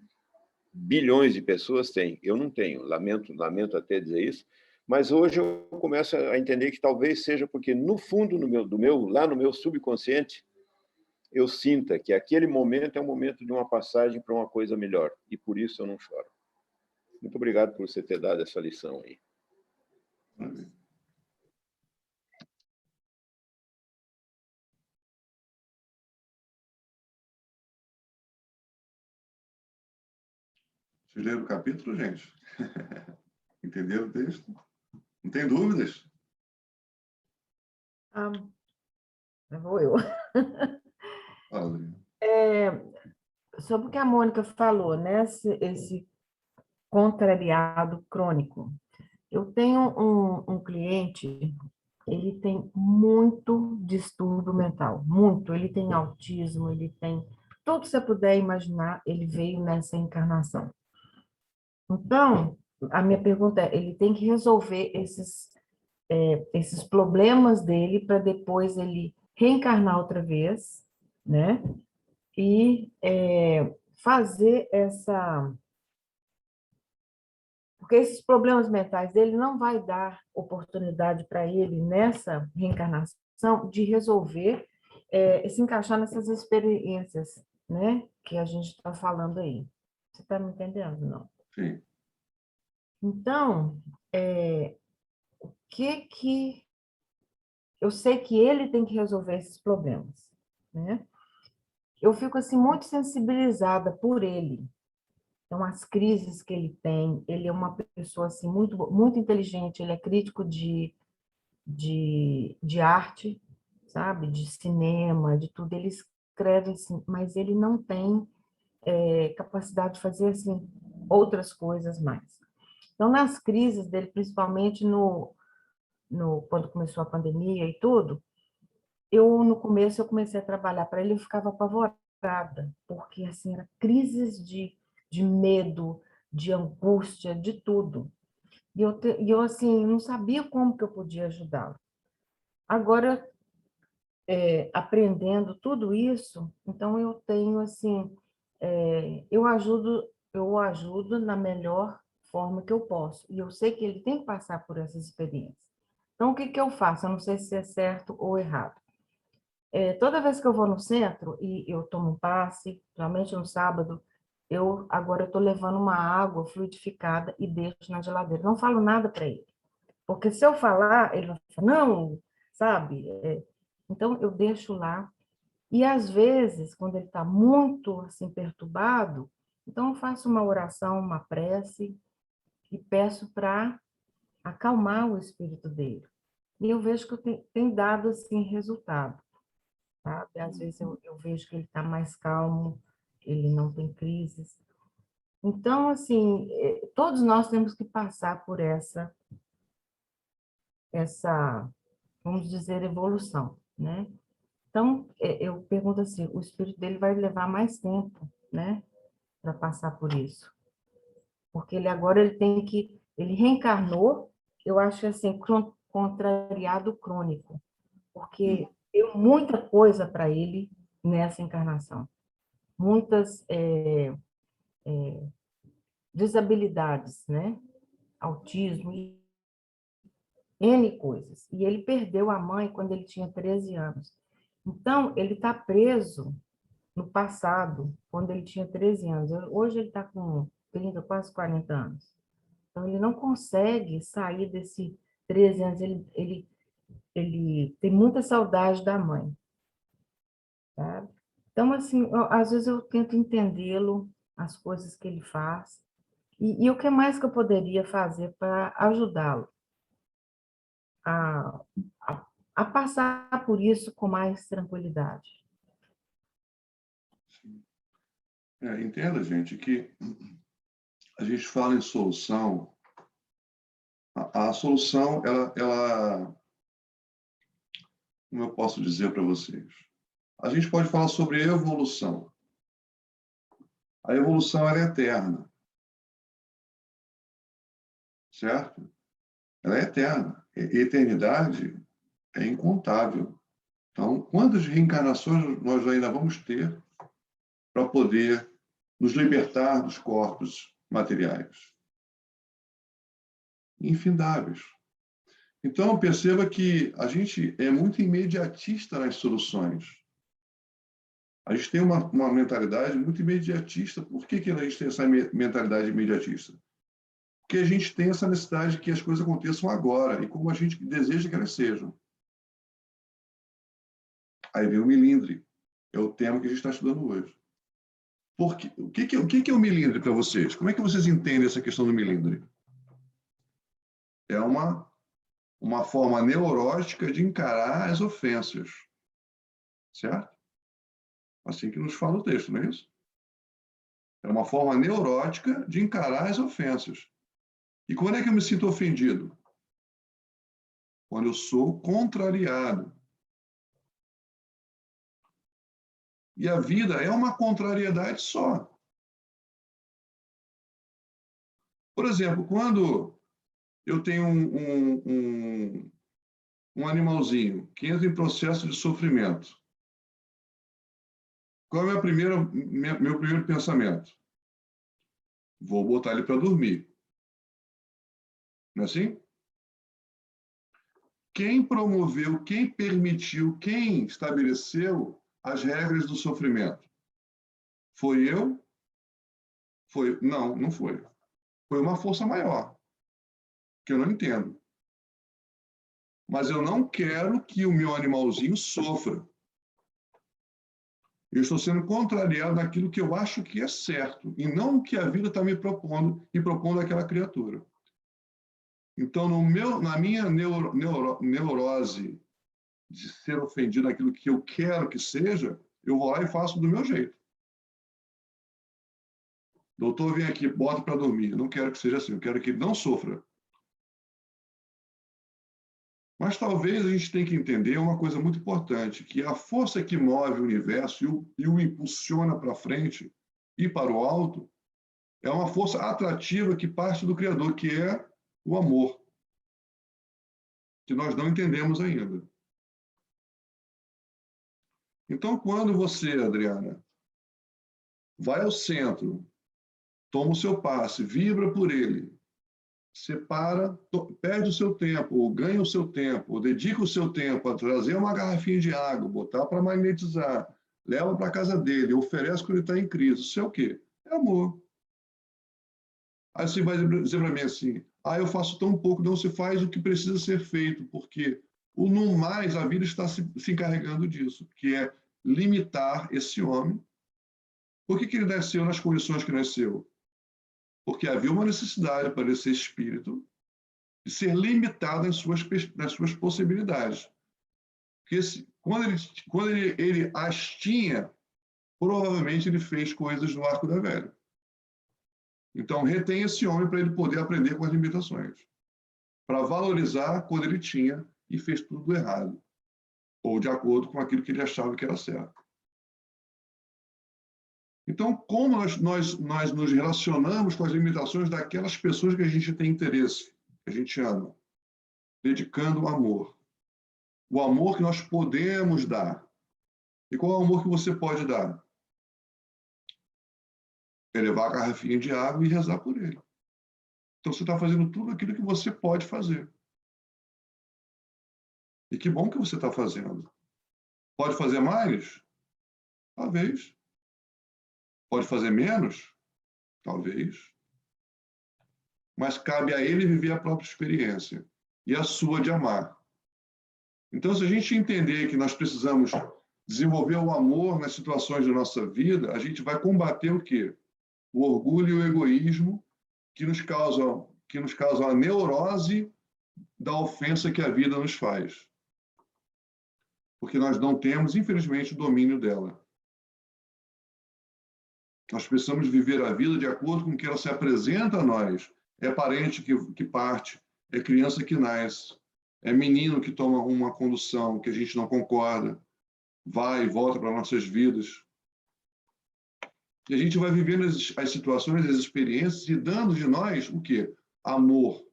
bilhões de pessoas têm. Eu não tenho, lamento até dizer isso, mas hoje eu começo a entender que talvez seja porque, no fundo, lá no meu subconsciente, eu sinta que aquele momento é um momento de uma passagem para uma coisa melhor, e por isso eu não choro. Muito obrigado por você ter dado essa lição aí. Vocês leram o capítulo, gente? Entenderam o texto? Não tem dúvidas? Ah, vou eu. Fala, Adriana. Sobre o que a Mônica falou, né? Esse contrariado crônico. Eu tenho um cliente, ele tem muito distúrbio mental, muito. Ele tem autismo, ele tem tudo que você puder imaginar, ele veio nessa encarnação. Então, a minha pergunta é, ele tem que resolver esses problemas dele para depois ele reencarnar outra vez, né? E fazer essa... Porque esses problemas mentais dele não vai dar oportunidade para ele, nessa reencarnação, de resolver, se encaixar nessas experiências, né? Que a gente está falando aí. Você está me entendendo, não? Sim. Então, que eu sei que ele tem que resolver esses problemas, né? Eu fico assim muito sensibilizada por ele. Então, as crises que ele tem, ele é uma pessoa assim muito inteligente, ele é crítico de arte, sabe? De cinema, de tudo. Ele escreve assim, mas ele não tem capacidade de fazer assim outras coisas mais. Então, nas crises dele, principalmente quando começou a pandemia e tudo, no começo, eu comecei a trabalhar para ele, eu ficava apavorada, porque, assim, era crises de medo, de angústia, de tudo. E eu, assim, não sabia como que eu podia ajudá-lo. Agora, aprendendo tudo isso, então eu tenho, assim, eu ajudo na melhor forma que eu posso. E eu sei que ele tem que passar por essas experiências. Então, o que que eu faço? Eu não sei se é certo ou errado. Toda vez que eu vou no centro e eu tomo um passe, geralmente no sábado, agora eu estou levando uma água fluidificada e deixo na geladeira. Não falo nada para ele. Porque se eu falar, ele vai falar, não, sabe? Então, eu deixo lá. E, às vezes, quando ele está muito, assim, perturbado, então eu faço uma oração, uma prece, e peço para acalmar o espírito dele. E eu vejo que tem dado, assim, resultado. Sabe? Às vezes eu vejo que ele está mais calmo, ele não tem crises. Então, assim, todos nós temos que passar por essa, vamos dizer, evolução, né? Então, eu pergunto assim, o espírito dele vai levar mais tempo, né, para passar por isso. Porque ele reencarnou, eu acho assim, contrariado crônico, porque deu muita coisa para ele nessa encarnação. Muitas desabilidades, né? Autismo, N coisas. E ele perdeu a mãe quando ele tinha 13 anos. Então, ele está preso no passado, quando ele tinha 13 anos. Hoje ele está com 30, quase 40 anos. Então, ele não consegue sair desse 13 anos. Ele tem muita saudade da mãe, sabe? Então, assim, às vezes eu tento entendê-lo, as coisas que ele faz, e o que mais que eu poderia fazer para ajudá-lo a, a passar por isso com mais tranquilidade. Entenda, gente, que a gente fala em solução. A solução, como eu posso dizer para vocês? A gente pode falar sobre evolução. A evolução ela é eterna. Certo? Ela é eterna. Eternidade é incontável. Então, quantas reencarnações nós ainda vamos ter para poder nos libertar dos corpos materiais? Infindáveis. Então, perceba que a gente é muito imediatista nas soluções. A gente tem uma mentalidade muito imediatista. Por que a gente tem essa mentalidade imediatista? Porque a gente tem essa necessidade de que as coisas aconteçam agora e como a gente deseja que elas sejam. Aí vem o milindre. É o tema que a gente está estudando hoje. Porque, o que é o milindre para vocês? Como é que vocês entendem essa questão do milindre? É uma forma neurótica de encarar as ofensas. Certo? Assim que nos fala o texto, não é isso? É uma forma neurótica de encarar as ofensas. E quando é que eu me sinto ofendido? Quando eu sou contrariado. E a vida é uma contrariedade só. Por exemplo, quando eu tenho um animalzinho que entra em processo de sofrimento, qual é meu primeiro pensamento? Vou botar ele para dormir. Não é assim? Quem promoveu, quem permitiu, quem estabeleceu as regras do sofrimento? Foi eu? Foi? Não, não foi. Foi uma força maior, que eu não entendo. Mas eu não quero que o meu animalzinho sofra. Eu estou sendo contrariado naquilo que eu acho que é certo, e não o que a vida está me propondo e propondo àquela criatura. Então, na minha neurose de ser ofendido naquilo que eu quero que seja, eu vou lá e faço do meu jeito. Doutor, vem aqui, bota para dormir. Eu não quero que seja assim, eu quero que ele não sofra. Mas talvez a gente tenha que entender uma coisa muito importante, que a força que move o universo e o impulsiona para frente e para o alto é uma força atrativa que parte do Criador, que é o amor, que nós não entendemos ainda. Então, quando você, Adriana, vai ao centro, toma o seu passe, vibra por ele, separa, perde o seu tempo, ou ganha o seu tempo, ou dedica o seu tempo a trazer uma garrafinha de água, botar para magnetizar, leva para a casa dele, oferece quando ele está em crise. Isso é o quê? É amor. Aí você vai dizer para mim assim, eu faço tão pouco, não se faz o que precisa ser feito, porque o no mais, a vida está se encarregando disso, que é limitar esse homem. Por que ele nasceu nas condições que nasceu? Porque havia uma necessidade para esse espírito de ser limitado nas suas possibilidades. Porque quando ele as tinha, provavelmente ele fez coisas no arco da velha. Então, retém esse homem para ele poder aprender com as limitações, para valorizar quando ele tinha e fez tudo errado, ou de acordo com aquilo que ele achava que era certo. Então, como nós nos relacionamos com as limitações daquelas pessoas que a gente tem interesse, que a gente ama, dedicando o amor. O amor que nós podemos dar. E qual é o amor que você pode dar? É levar a garrafinha de água e rezar por ele. Então, você está fazendo tudo aquilo que você pode fazer. E que bom que você está fazendo. Pode fazer mais? Talvez. Pode fazer menos? Talvez. Mas cabe a ele viver a própria experiência e a sua de amar. Então, se a gente entender que nós precisamos desenvolver o amor nas situações da nossa vida, a gente vai combater o quê? O orgulho e o egoísmo que nos causam a neurose da ofensa que a vida nos faz. Porque nós não temos, infelizmente, o domínio dela. Nós precisamos viver a vida de acordo com o que ela se apresenta a nós. É parente que parte, é criança que nasce, é menino que toma uma condução que a gente não concorda, vai e volta para nossas vidas. E a gente vai vivendo as situações, as experiências e dando de nós o quê? Amor.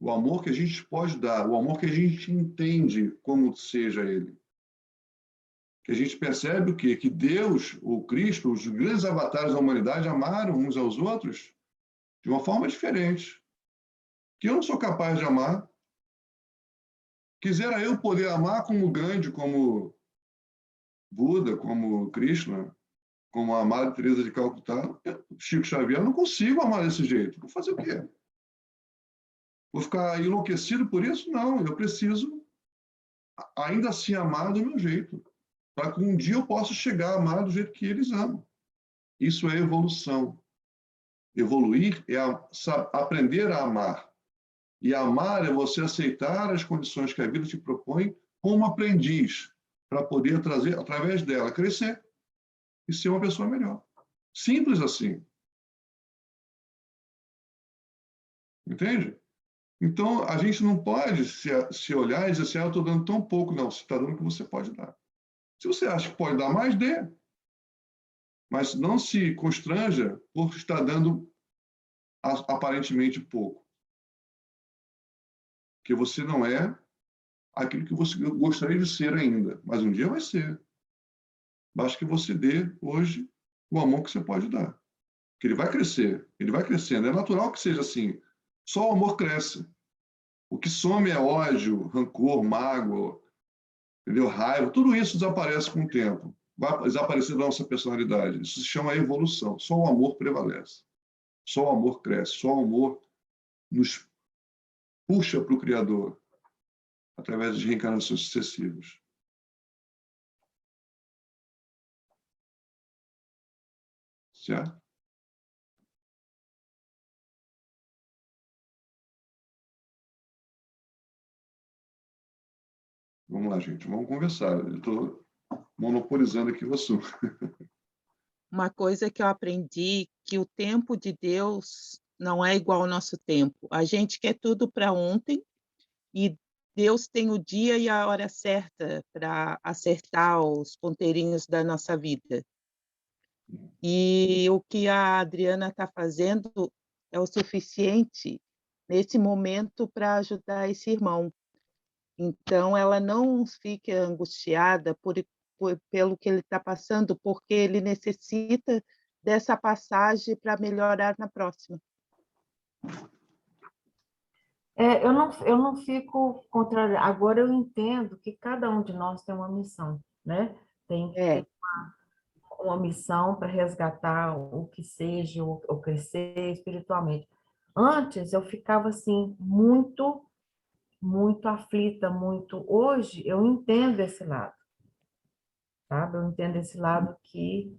O amor que a gente pode dar, o amor que a gente entende como seja ele. Que a gente percebe o quê? Que Deus, o Cristo, os grandes avatares da humanidade amaram uns aos outros de uma forma diferente. Que eu não sou capaz de amar. Quisera eu poder amar como Gandhi, como Buda, como Krishna, como a Madre Teresa de Calcutá, Chico Xavier, eu não consigo amar desse jeito. Vou fazer o quê? Vou ficar enlouquecido por isso? Não, eu preciso ainda assim amar do meu jeito. para que um dia eu possa chegar a amar do jeito que eles amam. Isso é evolução. Evoluir é aprender a amar. E amar é você aceitar as condições que a vida te propõe como aprendiz, para poder trazer, através dela, crescer e ser uma pessoa melhor. Simples assim. Entende? Então, a gente não pode se olhar e dizer assim, eu estou dando tão pouco. Não, você está dando o que você pode dar. Se você acha que pode dar mais, dê. Mas não se constranja por estar dando aparentemente pouco. Porque você não é aquilo que você gostaria de ser ainda. Mas um dia vai ser. Basta que você dê hoje o amor que você pode dar. Que ele vai crescer. Ele vai crescendo. É natural que seja assim. Só o amor cresce. O que some é ódio, rancor, mágoa, entendeu? Raiva. Tudo isso desaparece com o tempo. Vai desaparecer da nossa personalidade. Isso se chama evolução. Só o amor prevalece. Só o amor cresce. Só o amor nos puxa para o Criador através de reencarnações sucessivas. Certo? Vamos lá, gente. Vamos conversar. Eu estou monopolizando aqui o assunto. Uma coisa que eu aprendi, que o tempo de Deus não é igual ao nosso tempo. A gente quer tudo para ontem e Deus tem o dia e a hora certa para acertar os ponteirinhos da nossa vida. E o que a Adriana está fazendo é o suficiente nesse momento para ajudar esse irmão. Então, ela não fica angustiada pelo que ele está passando, porque ele necessita dessa passagem para melhorar na próxima. Eu não fico contra. Agora eu entendo que cada um de nós tem uma missão, né? Tem uma missão para resgatar o que seja, ou crescer espiritualmente. Antes eu ficava assim, muito aflita, muito. Hoje eu entendo esse lado, sabe? Eu entendo esse lado que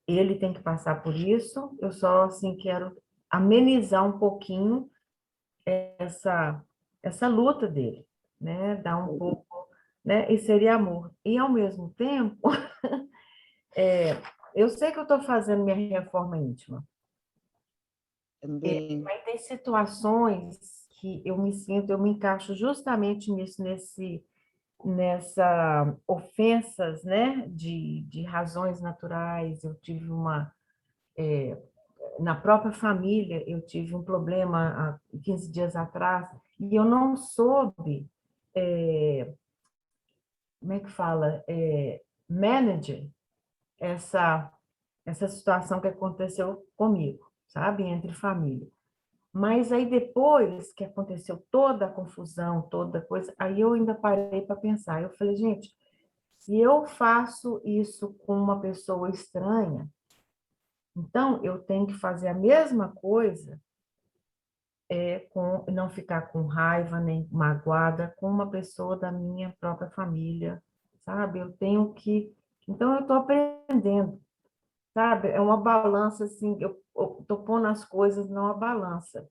ele tem que passar por isso, eu só assim quero amenizar um pouquinho essa luta dele, né? Dar um pouco, né? E seria amor. E ao mesmo tempo, eu sei que eu estou fazendo minha reforma íntima. Também. Mas tem situações que eu me encaixo justamente nessa ofensas, né? De razões naturais. Eu tive na própria família, eu tive um problema há 15 dias atrás, e eu não soube, como é que fala, manage essa situação que aconteceu comigo, sabe, entre família. Mas aí depois que aconteceu toda a confusão, toda coisa, aí eu ainda parei para pensar. Eu falei, gente, se eu faço isso com uma pessoa estranha, então eu tenho que fazer a mesma coisa, com não ficar com raiva nem magoada com uma pessoa da minha própria família, sabe? Eu tenho que. Então eu estou aprendendo, sabe? É uma balança assim, eu estou pondo as coisas numa balança.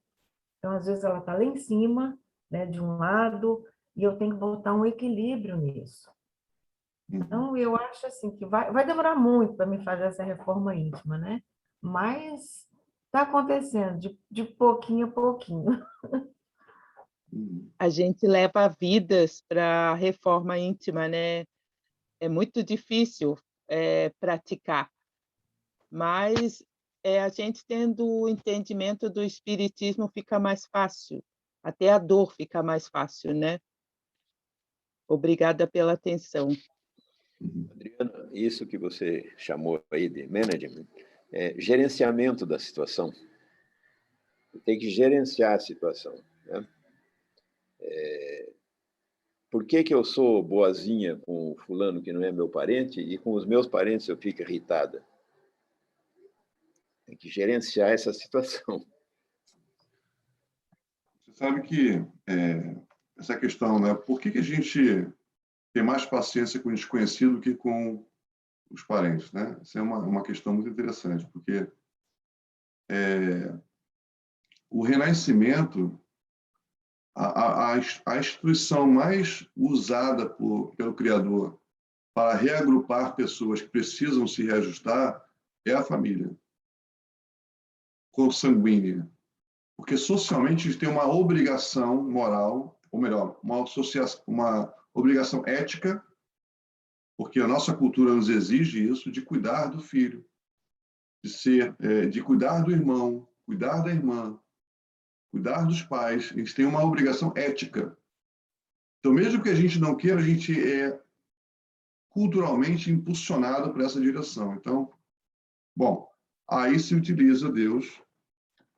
Então, às vezes, ela está lá em cima, né, de um lado, e eu tenho que botar um equilíbrio nisso. Então, eu acho assim que vai demorar muito para me fazer essa reforma íntima, né? Mas está acontecendo de pouquinho a pouquinho. A gente leva vidas para a reforma íntima, né? É muito difícil praticar, mas a gente tendo o entendimento do espiritismo fica mais fácil, até a dor fica mais fácil, né? Obrigada pela atenção. Adriana, isso que você chamou aí de management, é gerenciamento da situação. Tem que gerenciar a situação, né? Por que eu sou boazinha com o fulano que não é meu parente e com os meus parentes eu fico irritada? Tem que gerenciar essa situação. Você sabe que essa questão, né? Por que a gente tem mais paciência com o desconhecido que com os parentes, né? Isso é uma questão muito interessante, porque o renascimento, a instituição mais usada pelo Criador para reagrupar pessoas que precisam se reajustar é a família consanguínea. Porque socialmente a gente tem uma obrigação moral, ou melhor, uma obrigação ética, porque a nossa cultura nos exige isso, de cuidar do filho, de cuidar do irmão, cuidar da irmã, cuidar dos pais. A gente tem uma obrigação ética. Então, mesmo que a gente não queira, a gente é culturalmente impulsionado por essa direção. Então, bom, aí se utiliza Deus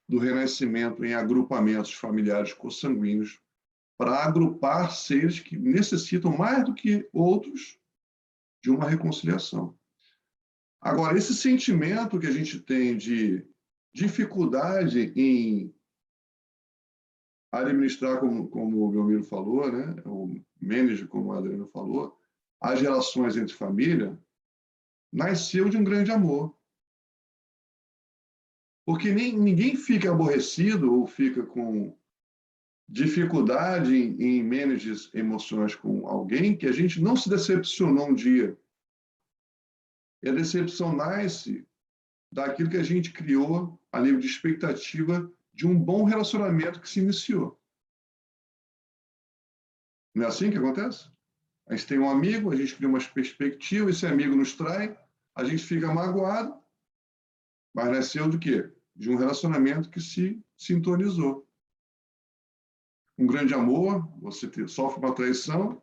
do renascimento em agrupamentos familiares consanguíneos para agrupar seres que necessitam mais do que outros de uma reconciliação. Agora, esse sentimento que a gente tem de dificuldade em administrar, como o Belmiro falou, né? O manage, como a Adriana falou, as relações entre família, nasceu de um grande amor. Porque ninguém fica aborrecido ou fica com dificuldade em manejar emoções com alguém que a gente não se decepcionou um dia. E a decepção nasce daquilo que a gente criou a nível de expectativa de um bom relacionamento que se iniciou. Não é assim que acontece? A gente tem um amigo, a gente cria uma perspectiva, esse amigo nos trai, a gente fica magoado, mas nasceu do quê? De um relacionamento que se sintonizou. Um grande amor, você sofre uma traição,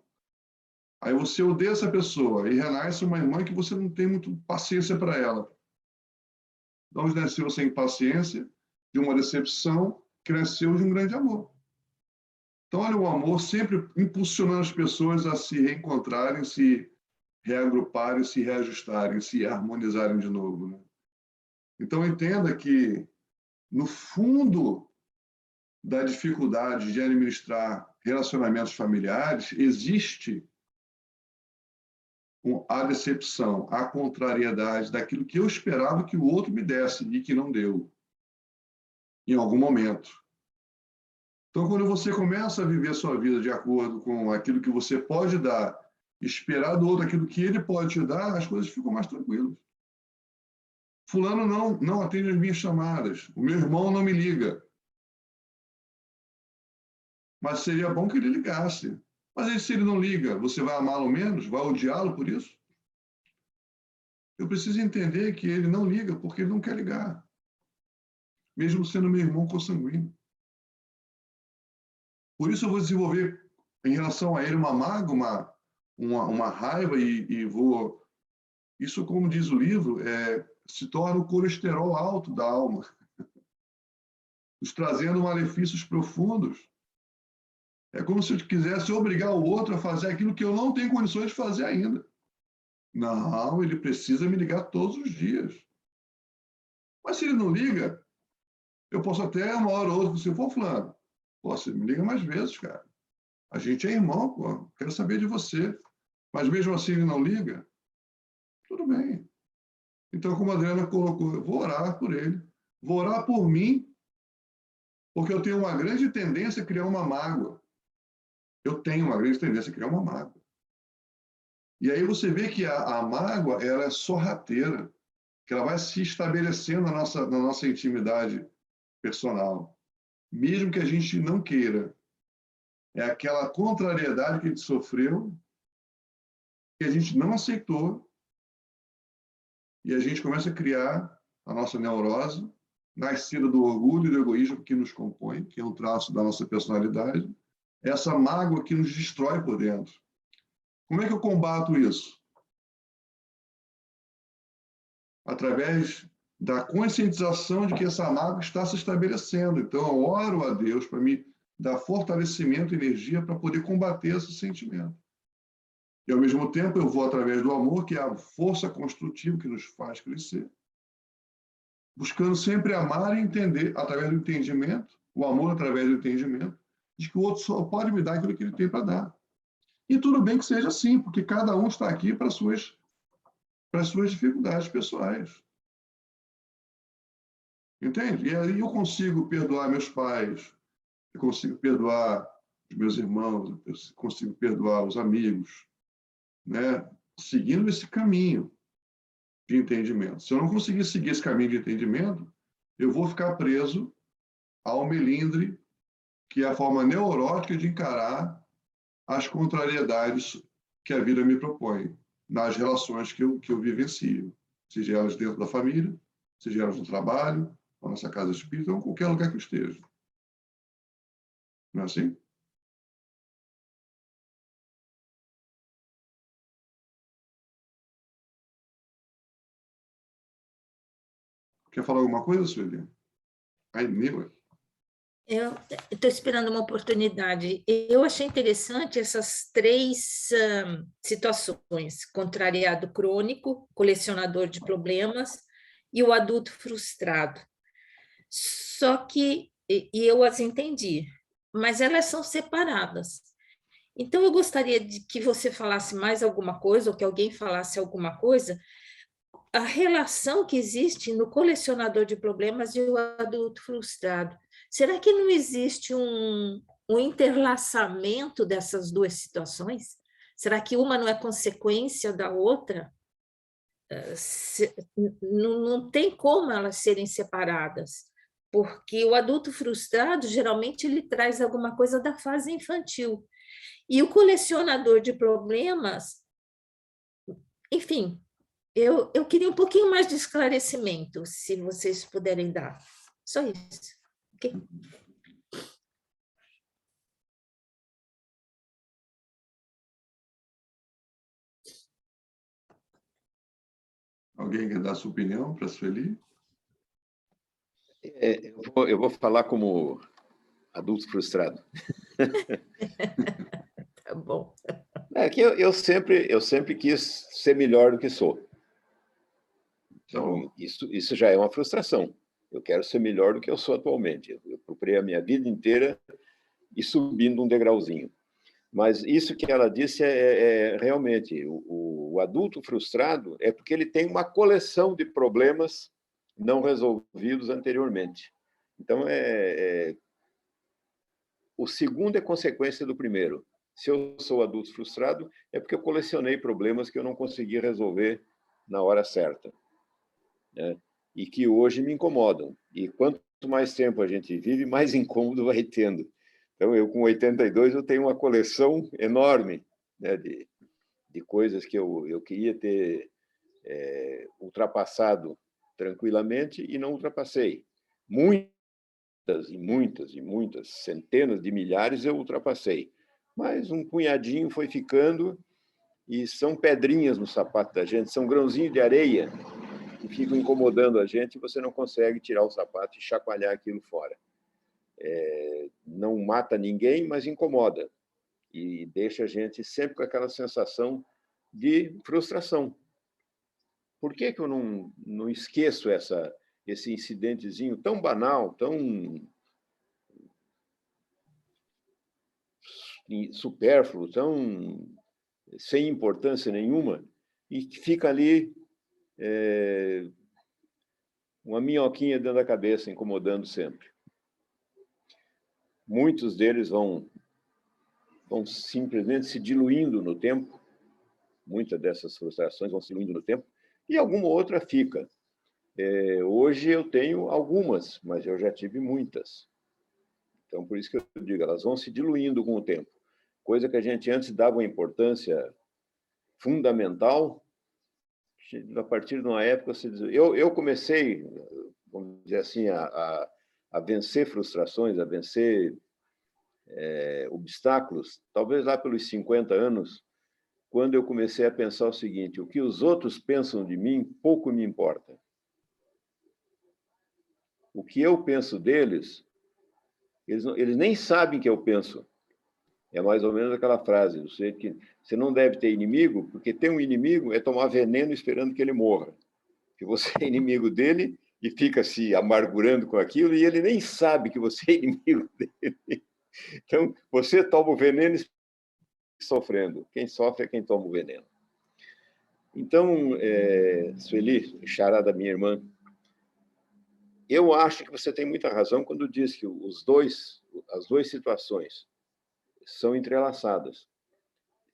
aí você odeia essa pessoa e renasce uma irmã que você não tem muito paciência para ela. Então, nasceu sem paciência, de uma decepção, que nasceu de um grande amor. Então, olha, o amor sempre impulsionando as pessoas a se reencontrarem, se reagruparem, se reajustarem, se harmonizarem de novo, né? Então, entenda que, no fundo da dificuldade de administrar relacionamentos familiares, existe a decepção, a contrariedade daquilo que eu esperava que o outro me desse e que não deu, em algum momento. Então, quando você começa a viver a sua vida de acordo com aquilo que você pode dar, esperar do outro aquilo que ele pode te dar, as coisas ficam mais tranquilas. Fulano não atende as minhas chamadas, o meu irmão não me liga. Mas seria bom que ele ligasse. Mas se ele não liga, você vai amá-lo menos? Vai odiá-lo por isso? Eu preciso entender que ele não liga porque ele não quer ligar, mesmo sendo meu irmão consanguíneo. Por isso eu vou desenvolver, em relação a ele, uma mágoa, uma raiva e vou... Isso, como diz o livro, se torna o colesterol alto da alma, nos trazendo malefícios profundos. É como se eu quisesse obrigar o outro a fazer aquilo que eu não tenho condições de fazer ainda. Não, ele precisa me ligar todos os dias. Mas se ele não liga, eu posso até uma hora ou outra, se for fulano, pô, você me liga mais vezes, cara. A gente é irmão, pô, quero saber de você. Mas mesmo assim ele não liga, tudo bem. Então, como a Adriana colocou, eu vou orar por ele, vou orar por mim, porque eu tenho uma grande tendência a criar uma mágoa. Eu tenho uma grande tendência a criar uma mágoa. E aí você vê que a mágoa, ela é sorrateira, que ela vai se estabelecendo na nossa intimidade personal, mesmo que a gente não queira. É aquela contrariedade que a gente sofreu, que a gente não aceitou, e a gente começa a criar a nossa neurose, nascida do orgulho e do egoísmo que nos compõe, que é um traço da nossa personalidade, essa mágoa que nos destrói por dentro. Como é que eu combato isso? Através da conscientização de que essa mágoa está se estabelecendo. Então, eu oro a Deus para me dar fortalecimento e energia para poder combater esse sentimento. E, ao mesmo tempo, eu vou através do amor, que é a força construtiva que nos faz crescer, buscando sempre amar e entender, através do entendimento, o amor através do entendimento, de que o outro só pode me dar aquilo que ele tem para dar. E tudo bem que seja assim, porque cada um está aqui para suas para as suas dificuldades pessoais. Entende? E aí eu consigo perdoar meus pais, eu consigo perdoar os meus irmãos, eu consigo perdoar os amigos, né? Seguindo esse caminho de entendimento. Se eu não conseguir seguir esse caminho de entendimento, eu vou ficar preso ao melindre, que é a forma neurótica de encarar as contrariedades que a vida me propõe nas relações que eu vivencio, seja elas dentro da família, seja elas no trabalho, na nossa casa espírita, ou em qualquer lugar que eu esteja. Não é assim? Quer falar alguma coisa, Sueli? Ai, meu. Eu estou esperando uma oportunidade. Eu achei interessante essas três situações: contrariado crônico, colecionador de problemas e o adulto frustrado. Só que, e eu as entendi, mas elas são separadas. Então, eu gostaria de que você falasse mais alguma coisa, ou que alguém falasse alguma coisa, a relação que existe no colecionador de problemas e o adulto frustrado. Será que não existe um interlaçamento dessas duas situações? Será que uma não é consequência da outra? Não tem como elas serem separadas, porque o adulto frustrado, geralmente, ele traz alguma coisa da fase infantil. E o colecionador de problemas, enfim, eu queria um pouquinho mais de esclarecimento, se vocês puderem dar. Só isso. Okay? Alguém quer dar sua opinião para a Sueli? Eu vou falar como adulto frustrado. Tá bom. É que eu sempre quis ser melhor do que sou. Então, isso já é uma frustração. Eu quero ser melhor do que eu sou atualmente. Eu procurei a minha vida inteira e subindo um degrauzinho. Mas isso que ela disse é realmente, o adulto frustrado é porque ele tem uma coleção de problemas não resolvidos anteriormente. Então, o segundo é consequência do primeiro. Se eu sou adulto frustrado, é porque eu colecionei problemas que eu não consegui resolver na hora certa, né? E que hoje me incomodam. E quanto mais tempo a gente vive, mais incômodo vai tendo. Então, eu com 82, eu tenho uma coleção enorme, né, de coisas que eu queria ter ultrapassado tranquilamente e não ultrapassei. Muitas e muitas e muitas, centenas de milhares eu ultrapassei. Mas um punhadinho foi ficando e são pedrinhas no sapato da gente, são grãozinhos de areia que ficam incomodando a gente e você não consegue tirar o sapato e chacoalhar aquilo fora. Não mata ninguém, mas incomoda. E deixa a gente sempre com aquela sensação de frustração. Por que eu não esqueço esse incidentezinho tão banal, tão supérfluo, tão sem importância nenhuma, e que fica ali uma minhoquinha dentro da cabeça, incomodando sempre. Muitos deles vão simplesmente se diluindo no tempo, muitas dessas frustrações vão se diluindo no tempo, e alguma outra fica. Hoje eu tenho algumas, mas eu já tive muitas. Então, por isso que eu digo, elas vão se diluindo com o tempo. Coisa que a gente antes dava uma importância fundamental, a partir de uma época, eu comecei, vamos dizer assim, a vencer frustrações, a vencer obstáculos, talvez lá pelos 50 anos, quando eu comecei a pensar o seguinte: o que os outros pensam de mim, pouco me importa. O que eu penso deles, eles nem sabem que eu penso. É mais ou menos aquela frase, que você não deve ter inimigo, porque ter um inimigo é tomar veneno esperando que ele morra. Que você é inimigo dele e fica se amargurando com aquilo, e ele nem sabe que você é inimigo dele. Então, você toma o veneno sofrendo. Quem sofre é quem toma o veneno. Então, Sueli, xará da minha irmã, eu acho que você tem muita razão quando diz que as duas situações são entrelaçadas.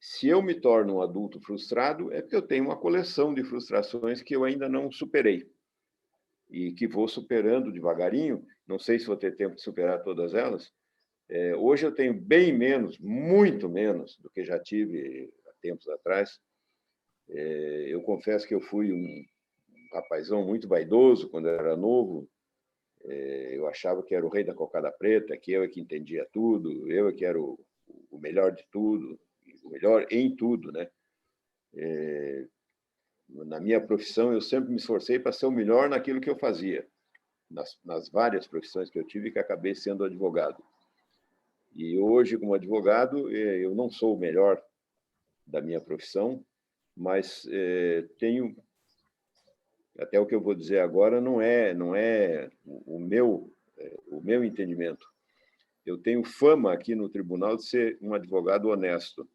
Se eu me torno um adulto frustrado, é porque eu tenho uma coleção de frustrações que eu ainda não superei e que vou superando devagarinho. Não sei se vou ter tempo de superar todas elas. Hoje eu tenho bem menos, muito menos do que já tive há tempos atrás. Eu confesso que eu fui um rapazão muito vaidoso quando eu era novo. Eu achava que era o rei da cocada preta, que eu é que entendia tudo, eu é que era o melhor de tudo, o melhor em tudo, né? Na minha profissão, eu sempre me esforcei para ser o melhor naquilo que eu fazia, nas várias profissões que eu tive, que acabei sendo advogado. E hoje, como advogado, eu não sou o melhor da minha profissão, mas tenho, até o que eu vou dizer agora não é o meu entendimento. Eu tenho fama aqui no tribunal de ser um advogado honesto.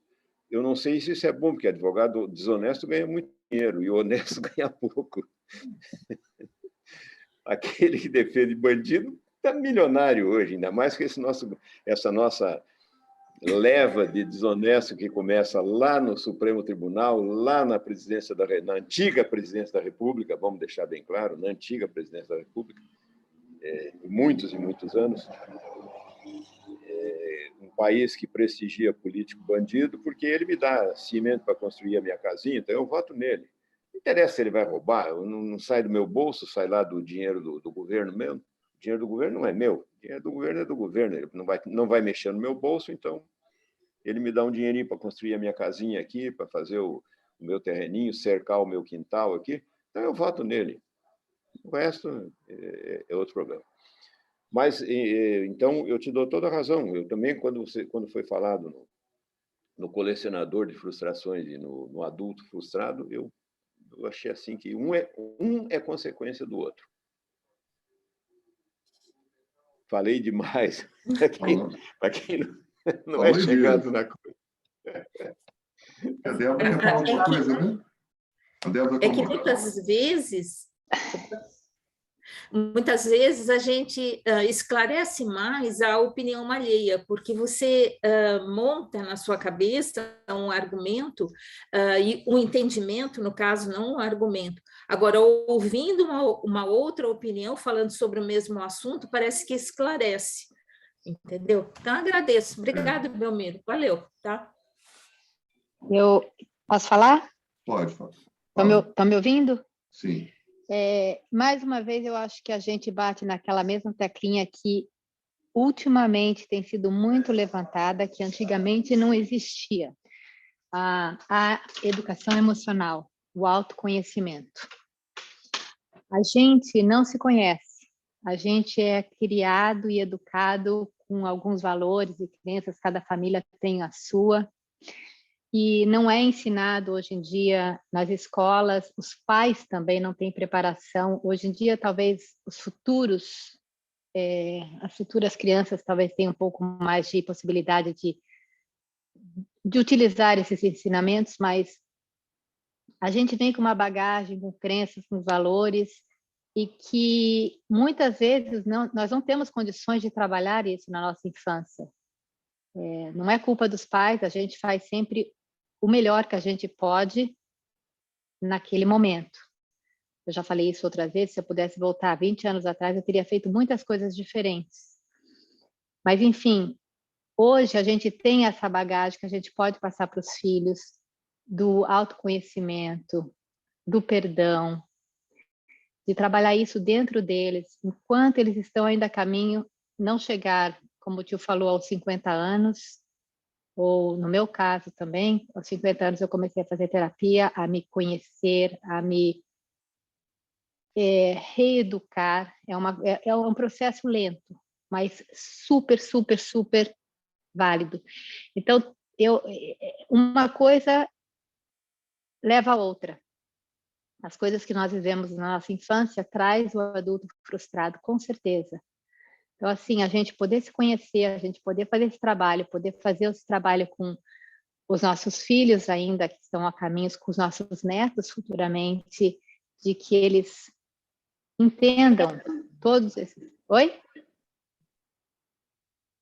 Eu não sei se isso é bom, porque advogado desonesto ganha muito dinheiro e o honesto ganha pouco. Aquele que defende bandido está milionário hoje, ainda mais que essa nossa leva de desonesto que começa lá no Supremo Tribunal, lá na antiga presidência da República, vamos deixar bem claro, na antiga presidência da República, muitos e muitos anos, um país que prestigia político bandido, porque ele me dá cimento para construir a minha casinha, então eu voto nele. Não interessa se ele vai roubar, não sai do meu bolso, sai lá do dinheiro do governo mesmo. O dinheiro do governo não é meu, o dinheiro do governo é do governo, ele não vai mexer no meu bolso, então ele me dá um dinheirinho para construir a minha casinha aqui, para fazer o meu terreninho, cercar o meu quintal aqui, então eu voto nele. O resto é outro problema. Mas, então, eu te dou toda a razão. Eu também, quando foi falado no colecionador de frustrações e no adulto frustrado, eu achei assim que um é consequência do outro. Falei demais para quem não é chegado na coisa. A Débora quer falar alguma coisa, né? A Débora É que muitas vezes a gente esclarece mais a opinião alheia, porque você monta na sua cabeça um argumento e um entendimento, no caso, não um argumento. Agora, ouvindo uma outra opinião falando sobre o mesmo assunto, parece que esclarece, entendeu? Então, agradeço. Obrigada, Belmiro. Valeu, tá? Eu posso falar? Pode falar. Estão me ouvindo? Sim. Mais uma vez, eu acho que a gente bate naquela mesma teclinha que ultimamente tem sido muito levantada, que antigamente não existia. A educação emocional, o autoconhecimento. A gente não se conhece, a gente é criado e educado com alguns valores e crenças, cada família tem a sua, e não é ensinado hoje em dia nas escolas, os pais também não têm preparação. Hoje em dia, talvez as futuras crianças talvez tenham um pouco mais de possibilidade de utilizar esses ensinamentos, mas a gente vem com uma bagagem, com crenças, com valores, e que muitas vezes nós não temos condições de trabalhar isso na nossa infância. Não é culpa dos pais, a gente faz sempre o melhor que a gente pode naquele momento. Eu já falei isso outras vezes, se eu pudesse voltar 20 anos atrás, eu teria feito muitas coisas diferentes. Mas, enfim, hoje a gente tem essa bagagem que a gente pode passar para os filhos, do autoconhecimento, do perdão, de trabalhar isso dentro deles, enquanto eles estão ainda a caminho, não chegar, como o tio falou, aos 50 anos, ou no meu caso também, aos 50 anos eu comecei a fazer terapia, a me conhecer, a me reeducar. É um processo lento, mas super, super, super válido. Então, uma coisa leva a outra. As coisas que nós vivemos na nossa infância traz o adulto frustrado, com certeza. Então, assim, a gente poder se conhecer, a gente poder fazer esse trabalho, poder fazer esse trabalho com os nossos filhos ainda que estão a caminhos com os nossos netos futuramente, de que eles entendam todos esses... Oi?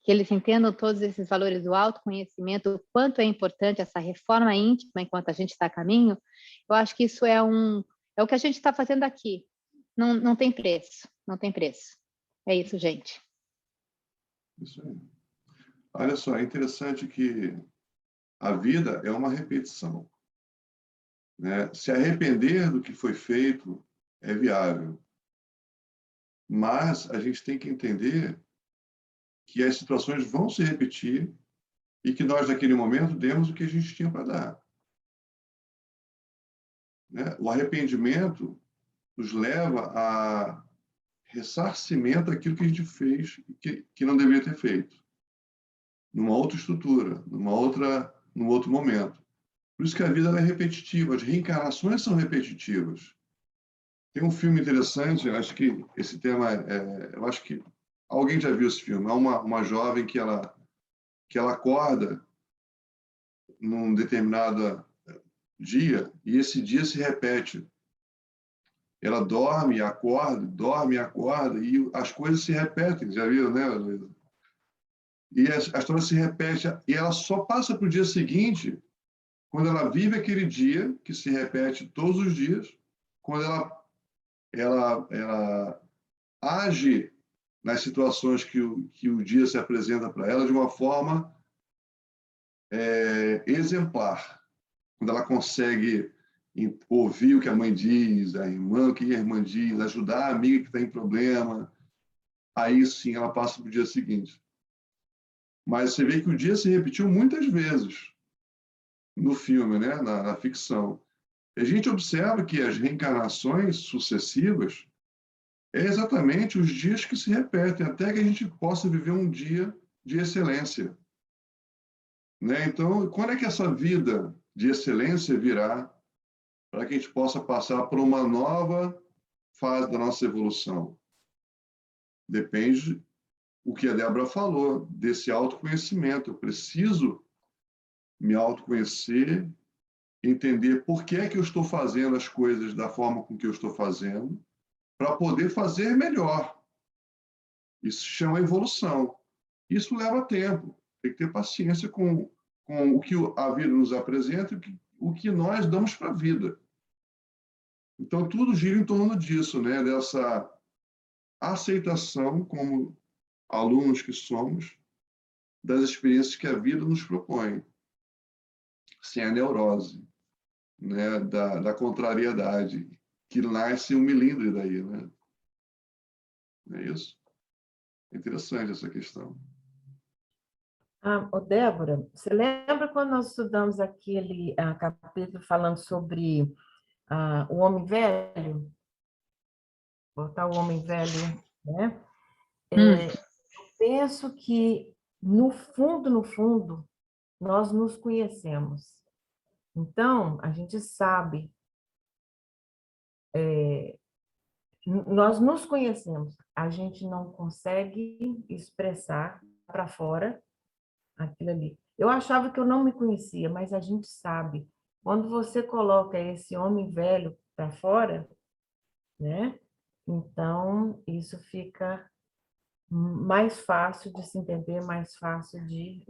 Que eles entendam todos esses valores do autoconhecimento, o quanto é importante essa reforma íntima enquanto a gente está a caminho. Eu acho que isso é o que a gente está fazendo aqui. Não tem preço, não tem preço. É isso, gente. Isso aí. Olha só, é interessante que a vida é uma repetição, né? Se arrepender do que foi feito é viável, mas a gente tem que entender que as situações vão se repetir e que nós, naquele momento, demos o que a gente tinha para dar, né? O arrependimento nos leva a ressarcimento daquilo que a gente fez que não deveria ter feito, numa outra estrutura, num outro momento. Por isso que a vida é repetitiva, as reencarnações são repetitivas. Tem um filme interessante, eu acho que esse tema, eu acho que alguém já viu esse filme. É uma jovem que ela acorda num determinado dia e esse dia se repete. Ela dorme e acorda e as coisas se repetem. Já viram, né, Luísa? E a história se repete e ela só passa para o dia seguinte quando ela vive aquele dia que se repete todos os dias, quando ela age nas situações que o dia se apresenta para ela de uma forma exemplar. Quando ela consegue ouvir o que a mãe diz, a irmã, o que a irmã diz, ajudar a amiga que está em problema, aí sim ela passa para o dia seguinte. Mas você vê que o dia se repetiu muitas vezes no filme, né? na ficção. A gente observa que as reencarnações sucessivas é exatamente os dias que se repetem, até que a gente possa viver um dia de excelência, né? Então, quando é que essa vida de excelência virá para que a gente possa passar por uma nova fase da nossa evolução? Depende o que a Débora falou, desse autoconhecimento. Eu preciso me autoconhecer, entender por que é que eu estou fazendo as coisas da forma com que eu estou fazendo, para poder fazer melhor. Isso se chama evolução. Isso leva tempo. Tem que ter paciência com o que a vida nos apresenta e o que nós damos para a vida. Então, tudo gira em torno disso, né? Dessa aceitação, como alunos que somos, das experiências que a vida nos propõe, sem a neurose, né? Da contrariedade, que nasce um milindre daí, né? Não é isso? É interessante essa questão. Débora, você lembra quando nós estudamos aquele capítulo falando sobre o homem velho? Botar o homem velho, né? Penso que, no fundo, nós nos conhecemos. Então, a gente sabe, nós nos conhecemos, a gente não consegue expressar para fora aquilo ali. Eu achava que eu não me conhecia, mas a gente sabe. Quando você coloca esse homem velho para fora, né? Então, isso fica mais fácil de se entender, mais fácil de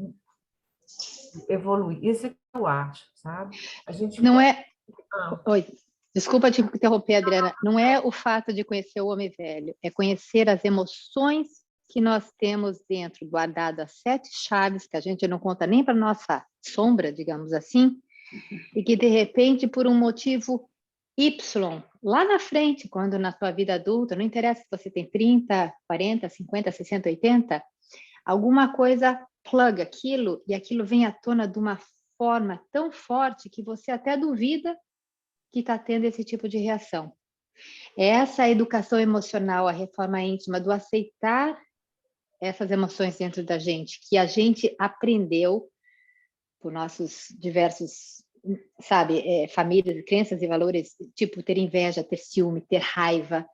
evoluir. Isso é que eu acho, sabe? A gente Não é... Ah, Oi, desculpa te interromper, Adriana. Não é o fato de conhecer o homem velho, é conhecer as emoções que nós temos dentro, guardado as 7 chaves, que a gente não conta nem para nossa sombra, digamos assim, e que, de repente, por um motivo Y, lá na frente, quando na sua vida adulta, não interessa se você tem 30, 40, 50, 60, 80, alguma coisa pluga aquilo, e aquilo vem à tona de uma forma tão forte que você até duvida que está tendo esse tipo de reação. Essa educação emocional, a reforma íntima, do aceitar essas emoções dentro da gente, que a gente aprendeu por nossos diversos, sabe, famílias, crenças e valores, tipo ter inveja, ter ciúme, ter raiva.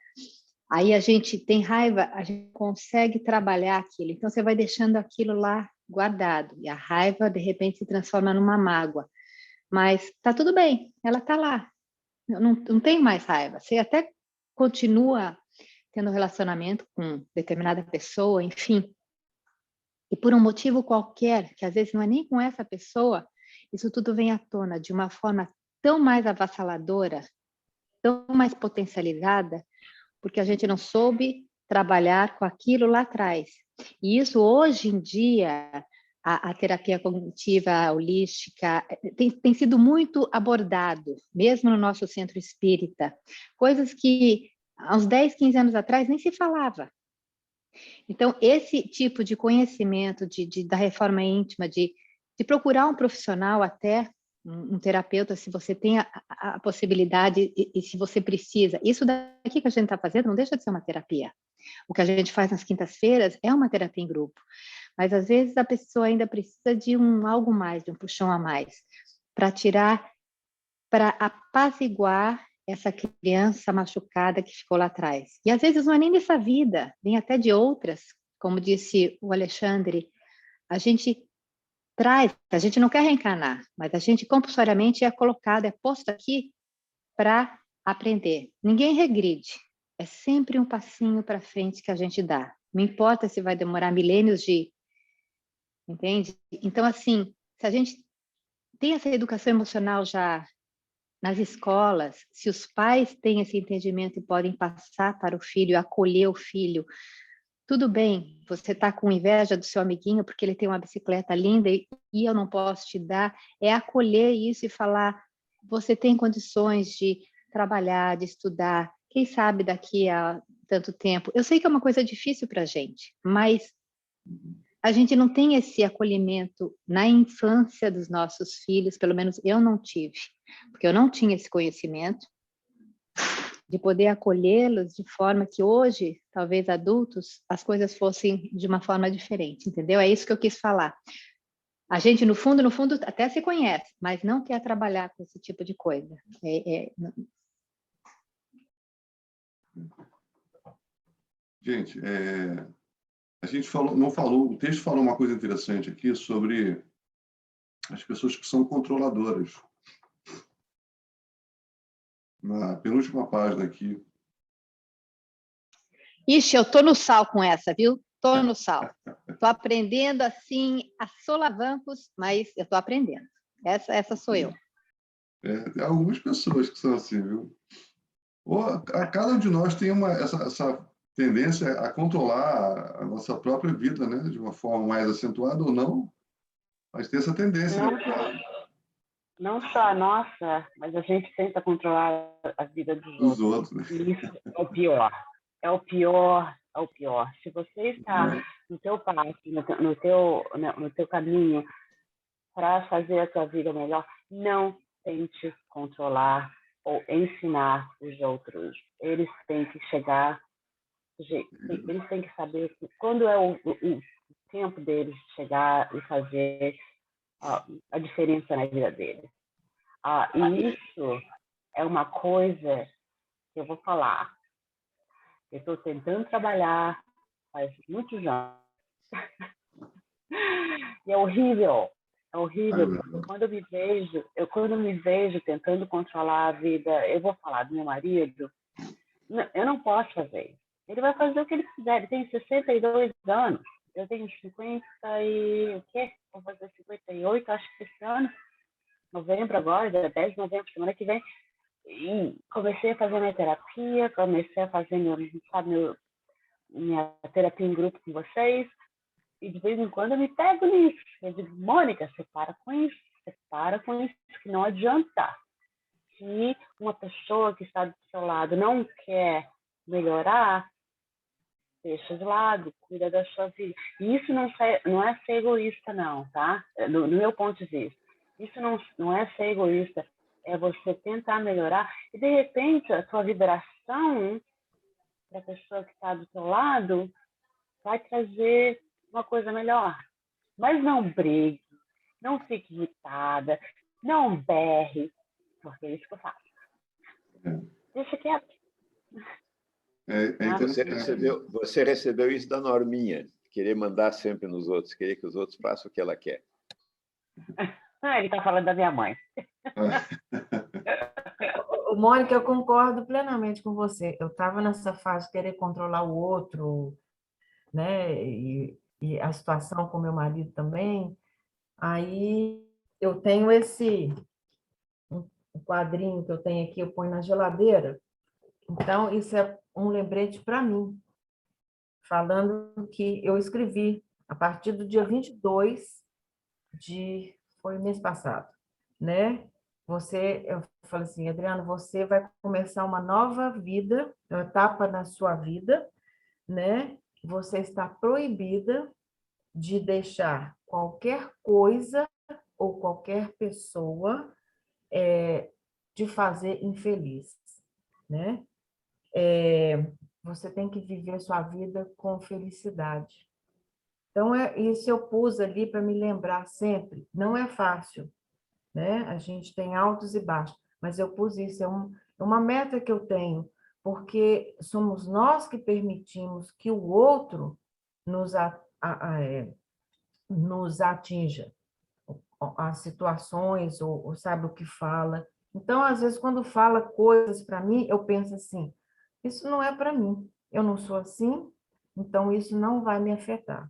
Aí a gente tem raiva, a gente consegue trabalhar aquilo. Então, você vai deixando aquilo lá guardado. E a raiva, de repente, se transforma numa mágoa. Mas tá tudo bem, ela tá lá. Eu não tenho mais raiva. Você até continua tendo relacionamento com determinada pessoa, enfim. E por um motivo qualquer, que às vezes não é nem com essa pessoa, isso tudo vem à tona de uma forma tão mais avassaladora, tão mais potencializada, porque a gente não soube trabalhar com aquilo lá atrás. E isso, hoje em dia, a terapia cognitiva holística tem sido muito abordado, mesmo no nosso centro espírita, coisas que há uns 10, 15 anos atrás nem se falava. Então, esse tipo de conhecimento da reforma íntima, de procurar um profissional até, um terapeuta, se você tem a possibilidade e se você precisa. Isso daqui que a gente está fazendo não deixa de ser uma terapia. O que a gente faz nas quintas-feiras é uma terapia em grupo. Mas, às vezes, a pessoa ainda precisa de algo mais, de um puxão a mais, para apaziguar essa criança machucada que ficou lá atrás. E, às vezes, não é nem dessa vida, vem até de outras. Como disse o Alexandre, a gente não quer reencarnar, mas a gente compulsoriamente é colocado, é posto aqui para aprender. Ninguém regride, é sempre um passinho para frente que a gente dá. Não importa se vai demorar milênios entende? Então, assim, se a gente tem essa educação emocional já nas escolas, se os pais têm esse entendimento e podem passar para o filho, acolher o filho, tudo bem, você está com inveja do seu amiguinho porque ele tem uma bicicleta linda e eu não posso te dar, é acolher isso e falar, você tem condições de trabalhar, de estudar, quem sabe daqui a tanto tempo. Eu sei que é uma coisa difícil para a gente, mas a gente não tem esse acolhimento na infância dos nossos filhos, pelo menos eu não tive, porque eu não tinha esse conhecimento de poder acolhê-los de forma que hoje, talvez adultos, as coisas fossem de uma forma diferente, entendeu? É isso que eu quis falar. A gente, no fundo, até se conhece, mas não quer trabalhar com esse tipo de coisa. Gente, a gente não falou, o texto falou uma coisa interessante aqui sobre as pessoas que são controladoras. Na penúltima página aqui. Ixi, eu tô no sal com essa, viu? Tô no sal. Tô aprendendo assim a solavancos, mas eu tô aprendendo. Essa sou eu. Tem algumas pessoas que são assim, viu? Cada um de nós tem essa tendência a controlar a nossa própria vida, né? De uma forma mais acentuada ou não, mas tem essa tendência. Não só a nossa, mas a gente tenta controlar a vida dos outros. Né? E isso é o pior. É o pior, é o pior. Se você está no teu passo, no teu caminho para fazer a tua vida melhor, não tente controlar ou ensinar os outros. Eles têm que chegar, eles têm que saber quando é o tempo deles chegar e fazer a diferença na vida deles. E isso é uma coisa que eu vou falar. Eu estou tentando trabalhar faz muitos anos. E é horrível. É horrível. Quando eu me vejo tentando controlar a vida, eu vou falar do meu marido, eu não posso fazer isso. Ele vai fazer o que ele quiser. Ele tem 62 anos. Eu tenho 50 e... o quê? Vou fazer 58, acho que esse ano. Novembro agora, dia 10 de novembro, semana que vem. E comecei a fazer minha terapia, comecei a fazer minha terapia em grupo com vocês. E de vez em quando eu me pego nisso. Eu digo, Mônica, você para com isso, que não adianta. Se uma pessoa que está do seu lado não quer melhorar, deixa de lado, cuida da sua vida. E isso não é ser egoísta, não, tá? No meu ponto de vista. Isso não é ser egoísta, é você tentar melhorar e, de repente, a sua vibração para a pessoa que está do seu lado vai trazer uma coisa melhor. Mas não brigue, não fique irritada, não berre, porque é isso que eu faço. Deixa quieto. Você recebeu isso da Norminha, querer mandar sempre nos outros, querer que os outros façam o que ela quer. Ele está falando da minha mãe. Mônica, eu concordo plenamente com você. Eu estava nessa fase de querer controlar o outro, né? E a situação com meu marido também. Aí eu tenho um quadrinho que eu tenho aqui, eu ponho na geladeira. Então, isso é um lembrete para mim, falando que eu escrevi a partir do dia 22 foi mês passado, né? Eu falei assim, Adriano, você vai começar uma nova vida, uma etapa na sua vida, né? Você está proibida de deixar qualquer coisa ou qualquer pessoa te fazer infeliz, né? Você tem que viver sua vida com felicidade. Então, isso eu pus ali para me lembrar sempre. Não é fácil, né? A gente tem altos e baixos, mas eu pus isso, é uma meta que eu tenho, porque somos nós que permitimos que o outro nos atinja, as situações, ou sabe o que fala. Então, às vezes, quando fala coisas para mim, eu penso assim, isso não é para mim, eu não sou assim, então isso não vai me afetar.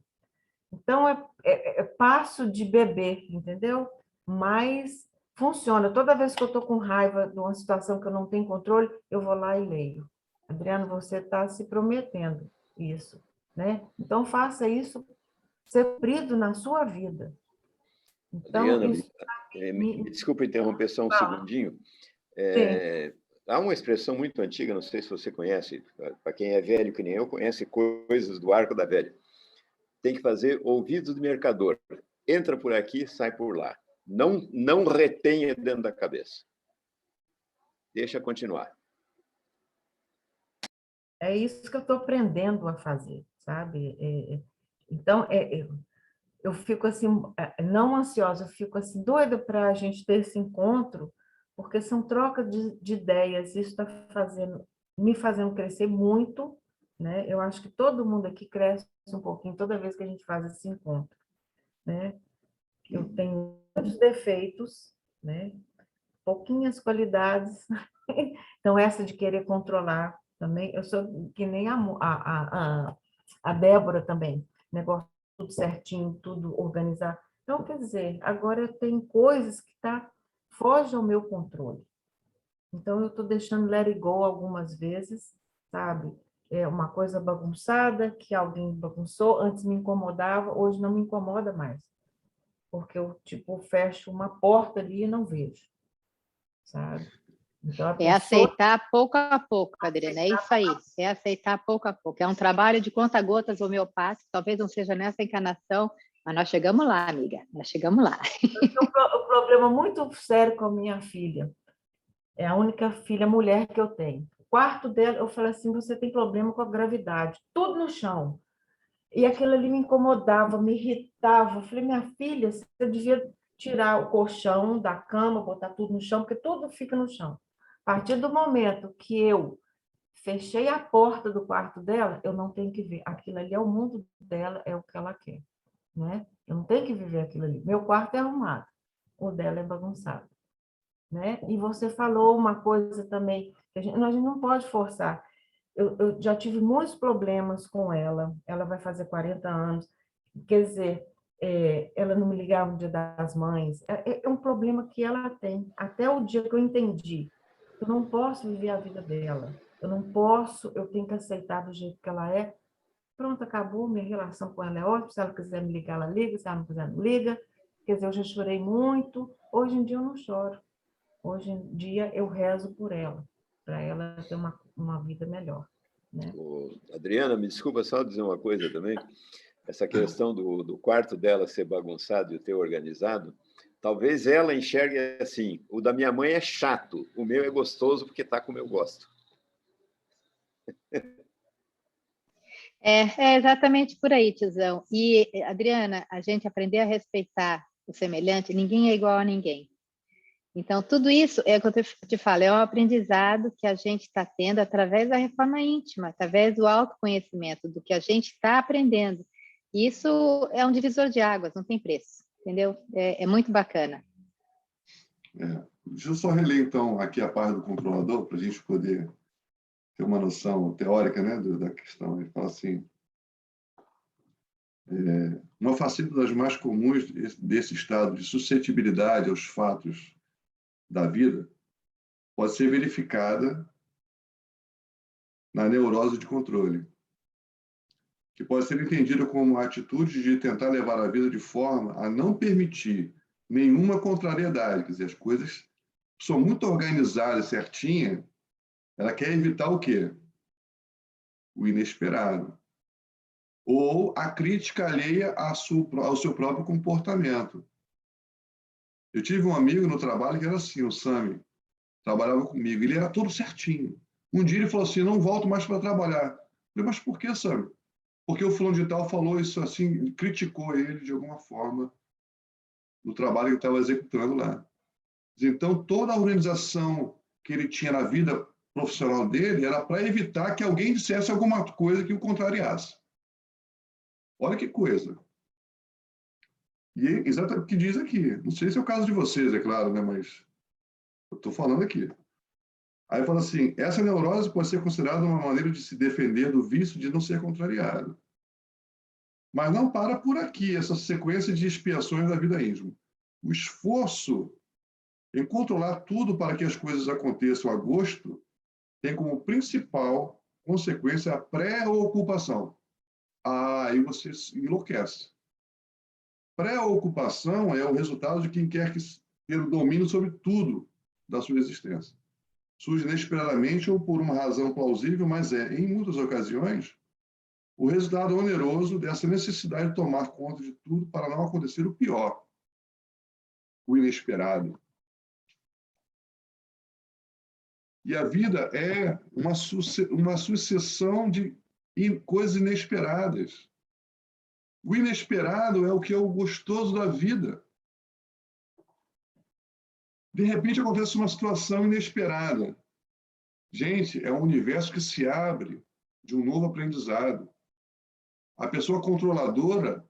Então, é passo de bebê, entendeu? Mas funciona. Toda vez que eu estou com raiva de uma situação que eu não tenho controle, eu vou lá e leio. Adriano, você está se prometendo isso, né? Então, faça isso ser cumprido na sua vida. Então, Adriana, isso... me desculpa interromper só um segundinho. Há uma expressão muito antiga, não sei se você conhece, para quem é velho que nem eu, conhece coisas do Arco da Velha. Tem que fazer ouvidos de mercador. Entra por aqui, sai por lá. Não retenha dentro da cabeça. Deixa continuar. É isso que eu estou aprendendo a fazer, sabe? Então, eu fico assim, não ansiosa, eu fico assim, doida para a gente ter esse encontro, porque são trocas de ideias, isso está me fazendo crescer muito, né? Eu acho que todo mundo aqui cresce um pouquinho toda vez que a gente faz esse encontro, né? Eu tenho muitos defeitos, né? Pouquinhas qualidades, então essa de querer controlar também, eu sou que nem a Débora também, negócio tudo certinho, tudo organizado. Então, quer dizer, agora tem coisas que foge ao meu controle. Então, eu estou deixando let it go algumas vezes, sabe? É uma coisa bagunçada, que alguém bagunçou, antes me incomodava, hoje não me incomoda mais. Porque eu, tipo, fecho uma porta ali e não vejo, sabe? Então, aceitar pouco a pouco, Adriana, é isso aí, é aceitar pouco a pouco. É um trabalho de conta-gotas homeopático, talvez não seja nessa encarnação, mas nós chegamos lá, amiga, nós chegamos lá. Eu tenho um problema muito sério com a minha filha. É a única filha mulher que eu tenho. O quarto dela, eu falei assim, você tem problema com a gravidade, tudo no chão. E aquilo ali me incomodava, me irritava. Eu falei, minha filha, você devia tirar o colchão da cama, botar tudo no chão, porque tudo fica no chão. A partir do momento que eu fechei a porta do quarto dela, eu não tenho que ver. Aquilo ali é o mundo dela, é o que ela quer, né? Eu não tenho que viver aquilo ali. Meu quarto é arrumado, o dela é bagunçado, né? E você falou uma coisa também, que a gente não pode forçar. Eu já tive muitos problemas com ela vai fazer 40 anos, quer dizer, ela não me ligava no Dia das Mães, é um problema que ela tem, até o dia que eu entendi, eu não posso viver a vida dela, eu tenho que aceitar do jeito que ela é, pronto, acabou, minha relação com ela é ótima, se ela quiser me ligar, ela liga, se ela não quiser, não liga, quer dizer, eu já chorei muito, hoje em dia eu não choro, hoje em dia eu rezo por ela, para ela ter uma vida melhor. Né? Adriana, me desculpa só dizer uma coisa também, essa questão do quarto dela ser bagunçado e o teu organizado, talvez ela enxergue assim, o da minha mãe é chato, o meu é gostoso porque está como eu gosto. É exatamente por aí, tiozão. E, Adriana, a gente aprender a respeitar o semelhante, ninguém é igual a ninguém. Então, tudo isso é o que eu te falo, é um aprendizado que a gente está tendo através da reforma íntima, através do autoconhecimento, do que a gente está aprendendo. Isso é um divisor de águas, não tem preço, entendeu? É muito bacana. Deixa eu só reler, então, aqui a parte do controlador, para a gente poder ter uma noção teórica, né, da questão. Ele fala assim, uma faceta das mais comuns desse estado de suscetibilidade aos fatos da vida pode ser verificada na neurose de controle, que pode ser entendida como a atitude de tentar levar a vida de forma a não permitir nenhuma contrariedade. Quer dizer, as coisas são muito organizadas, certinhas, ela quer evitar o quê? O inesperado. Ou a crítica alheia ao seu próprio comportamento. Eu tive um amigo no trabalho que era assim, o Sami, trabalhava comigo, ele era todo certinho. Um dia ele falou assim, não volto mais para trabalhar. Eu falei, mas por que, Sami? Porque o fulano de tal falou isso assim, criticou ele de alguma forma no trabalho que ele estava executando lá. Então, toda a organização que ele tinha na vida profissional dele era para evitar que alguém dissesse alguma coisa que o contrariasse. Olha que coisa. E é exatamente o que diz aqui. Não sei se é o caso de vocês, é claro, né? Mas eu estou falando aqui. Aí fala assim, essa neurose pode ser considerada uma maneira de se defender do vício de não ser contrariado. Mas não para por aqui, essa sequência de expiações da vida íntima. O esforço em controlar tudo para que as coisas aconteçam a gosto tem como principal consequência a pré-ocupação. Aí você enlouquece. Pré-ocupação é o resultado de quem quer ter o domínio sobre tudo da sua existência. Surge inesperadamente ou por uma razão plausível, mas em muitas ocasiões, o resultado oneroso dessa necessidade de tomar conta de tudo para não acontecer o pior, o inesperado. E a vida é uma sucessão de coisas inesperadas. O inesperado é o que é o gostoso da vida. De repente acontece uma situação inesperada. Gente, é um universo que se abre de um novo aprendizado. A pessoa controladora,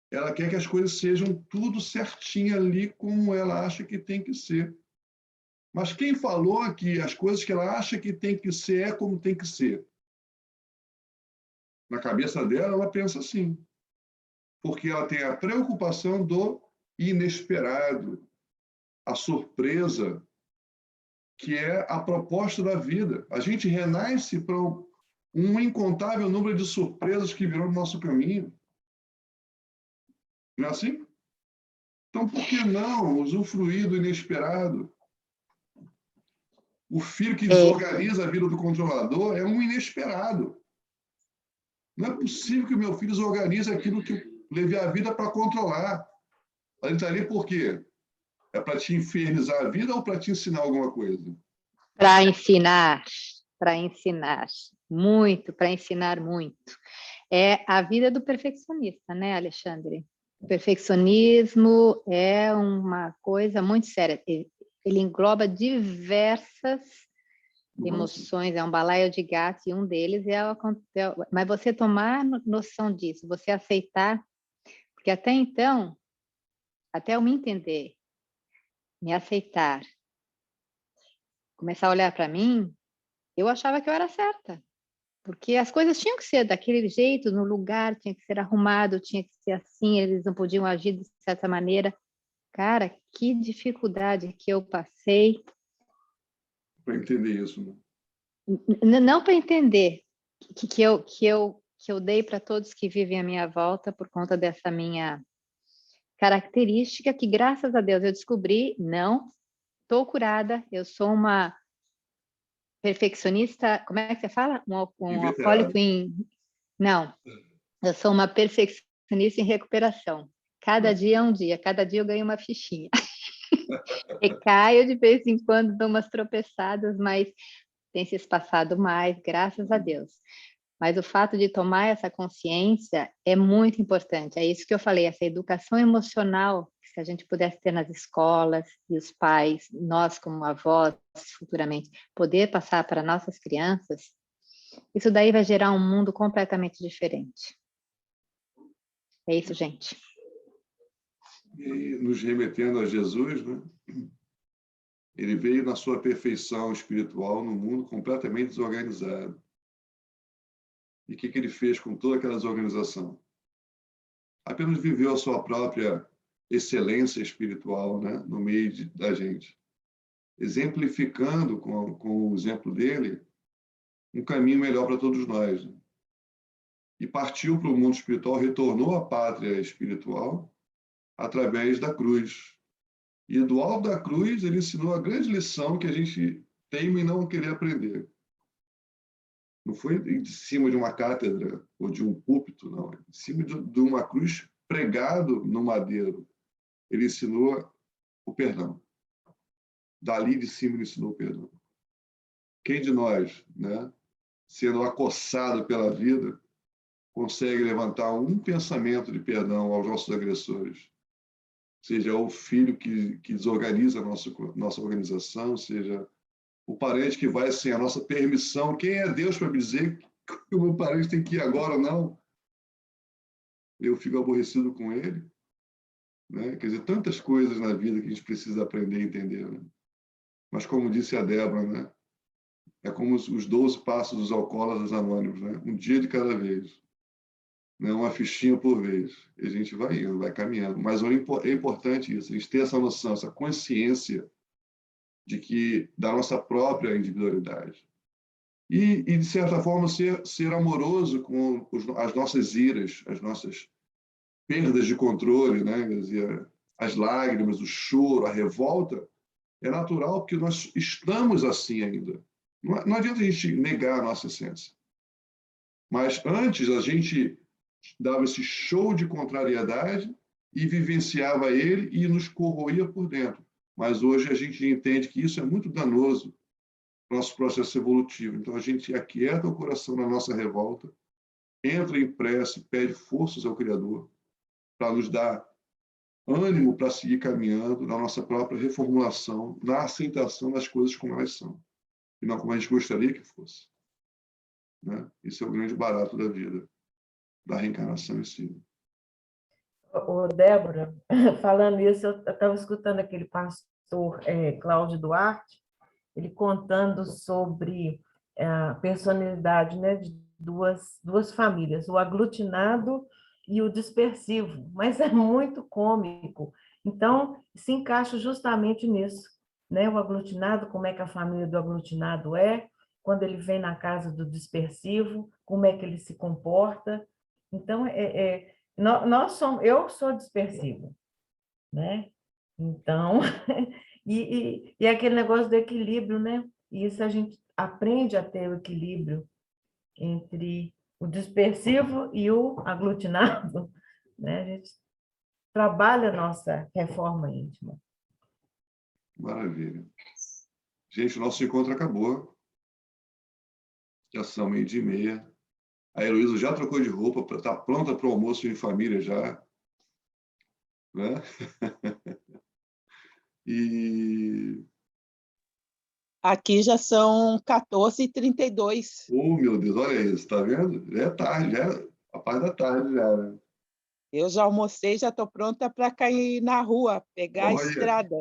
ela quer que as coisas sejam tudo certinho ali como ela acha que tem que ser. Mas quem falou que as coisas que ela acha que tem que ser é como tem que ser? Na cabeça dela, ela pensa assim. Porque ela tem a preocupação do inesperado, a surpresa, que é a proposta da vida. A gente renasce para um incontável número de surpresas que virão no nosso caminho. Não é assim? Então, por que não usufruir do inesperado? O filho que desorganiza a vida do controlador é um inesperado. Não é possível que o meu filho desorganize aquilo que eu levei a vida para controlar. Ele está ali por quê? É para te infernizar a vida ou para te ensinar alguma coisa? Para ensinar, muito, para ensinar muito. É a vida do perfeccionista, né, Alexandre? O perfeccionismo é uma coisa muito séria. Ele engloba diversas emoções, é um balaio de gato, e um deles mas você tomar noção disso, você aceitar, porque até então, até eu me entender, me aceitar, começar a olhar para mim, eu achava que eu era certa, porque as coisas tinham que ser daquele jeito, no lugar, tinha que ser arrumado, tinha que ser assim, eles não podiam agir de certa maneira. Cara, que dificuldade que eu passei. Para entender isso, né? Não para entender, que eu dei para todos que vivem à minha volta por conta dessa minha característica, que graças a Deus eu descobri, não, estou curada, eu sou uma perfeccionista, como é que você fala? Um alcoólico em... Não, eu sou uma perfeccionista em recuperação. Cada dia é um dia, cada dia eu ganho uma fichinha. E caio de vez em quando, dou umas tropeçadas, mas tem se espaçado mais, graças a Deus. Mas o fato de tomar essa consciência é muito importante. É isso que eu falei, essa educação emocional, que se a gente pudesse ter nas escolas, e os pais, nós como avós, futuramente, poder passar para nossas crianças, isso daí vai gerar um mundo completamente diferente. É isso, gente. E nos remetendo a Jesus, né? Ele veio na sua perfeição espiritual no mundo completamente desorganizado. E o que ele fez com toda aquela desorganização? Apenas viveu a sua própria excelência espiritual, né? No meio da gente. Exemplificando com o exemplo dele um caminho melhor para todos nós. Né? E partiu para o mundo espiritual, retornou à pátria espiritual através da cruz. E do alto da cruz, ele ensinou a grande lição que a gente teima em não querer aprender. Não foi de cima de uma cátedra ou de um púlpito, não. Em cima de uma cruz pregado no madeiro. Ele ensinou o perdão. Dali de cima ele ensinou o perdão. Quem de nós, né, sendo acossado pela vida, consegue levantar um pensamento de perdão aos nossos agressores? Seja o filho que desorganiza a nossa organização, seja o parente que vai sem a nossa permissão. Quem é Deus para me dizer que o meu parente tem que ir agora ou não? Eu fico aborrecido com ele. Né? Quer dizer, tantas coisas na vida que a gente precisa aprender a entender. Né? Mas como disse a Débora, né? É como os 12 passos dos alcoólatras anônimos, né? Um dia de cada vez. Né? Uma fichinha por vez. E a gente vai indo, vai caminhando. Mas é importante isso, a gente ter essa noção, essa consciência da nossa própria individualidade. E de certa forma, ser amoroso com as nossas iras, as nossas perdas de controle, né? Quer dizer, as lágrimas, o choro, a revolta, é natural porque nós estamos assim ainda. Não adianta a gente negar a nossa essência. Mas antes a gente dava esse show de contrariedade e vivenciava ele e nos corroía por dentro. Mas hoje a gente entende que isso é muito danoso para o nosso processo evolutivo. Então a gente aquieta o coração na nossa revolta, entra em prece, pede forças ao Criador para nos dar ânimo para seguir caminhando na nossa própria reformulação, na aceitação das coisas como elas são, e não como a gente gostaria que fosse. Né? Esse é o grande barato da vida, da reencarnação em si. Ô, Débora, falando isso, eu estava escutando aquele pastor Cláudio Duarte, ele contando sobre a personalidade, né, de duas famílias, o aglutinado e o dispersivo, mas é muito cômico. Então, se encaixa justamente nisso, né? O aglutinado, como é que a família do aglutinado é, quando ele vem na casa do dispersivo, como é que ele se comporta. Então, eu sou dispersivo, né? Então, e aquele negócio do equilíbrio, né? E isso a gente aprende a ter o equilíbrio entre o dispersivo e o aglutinado, né? A gente trabalha a nossa reforma íntima. Maravilha. Gente, o nosso encontro acabou. Já são 12:30. A Heloísa já trocou de roupa, está pronta para o almoço em família já. Né? E... Aqui já são 14h32. Oh, meu Deus, olha isso, tá vendo? Já é tarde, já é a parte da tarde já, né? Eu já almocei, já estou pronta para cair na rua, pegar a Olha. estrada.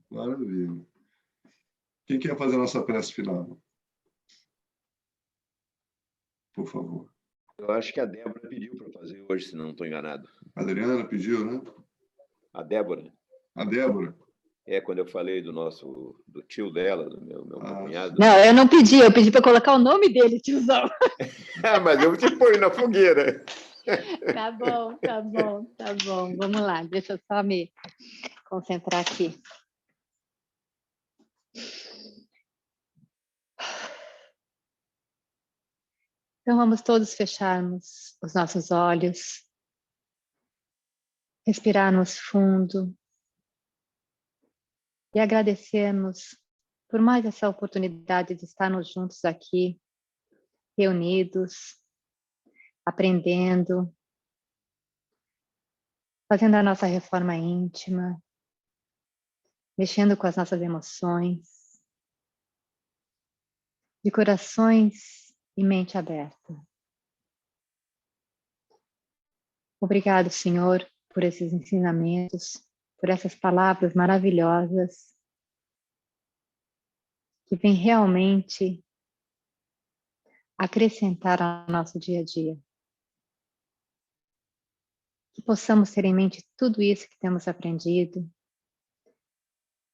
Maravilha. Quem quer fazer a nossa prece final? Por favor. Eu acho que a Débora pediu para fazer hoje, se não estou enganado. A Adriana pediu, né? A Débora. A Débora. Quando eu falei do tio dela, do meu cunhado. Não, eu não pedi, eu pedi para colocar o nome dele, tiozão. Mas eu te ponho na fogueira. Tá bom, tá bom, tá bom. Vamos lá, deixa eu só me concentrar aqui. Então, vamos todos fecharmos os nossos olhos, respirarmos fundo e agradecermos por mais essa oportunidade de estarmos juntos aqui, reunidos, aprendendo, fazendo a nossa reforma íntima, mexendo com as nossas emoções, de corações e mente aberta. Obrigado, Senhor, por esses ensinamentos, por essas palavras maravilhosas que vêm realmente acrescentar ao nosso dia a dia. Que possamos ter em mente tudo isso que temos aprendido,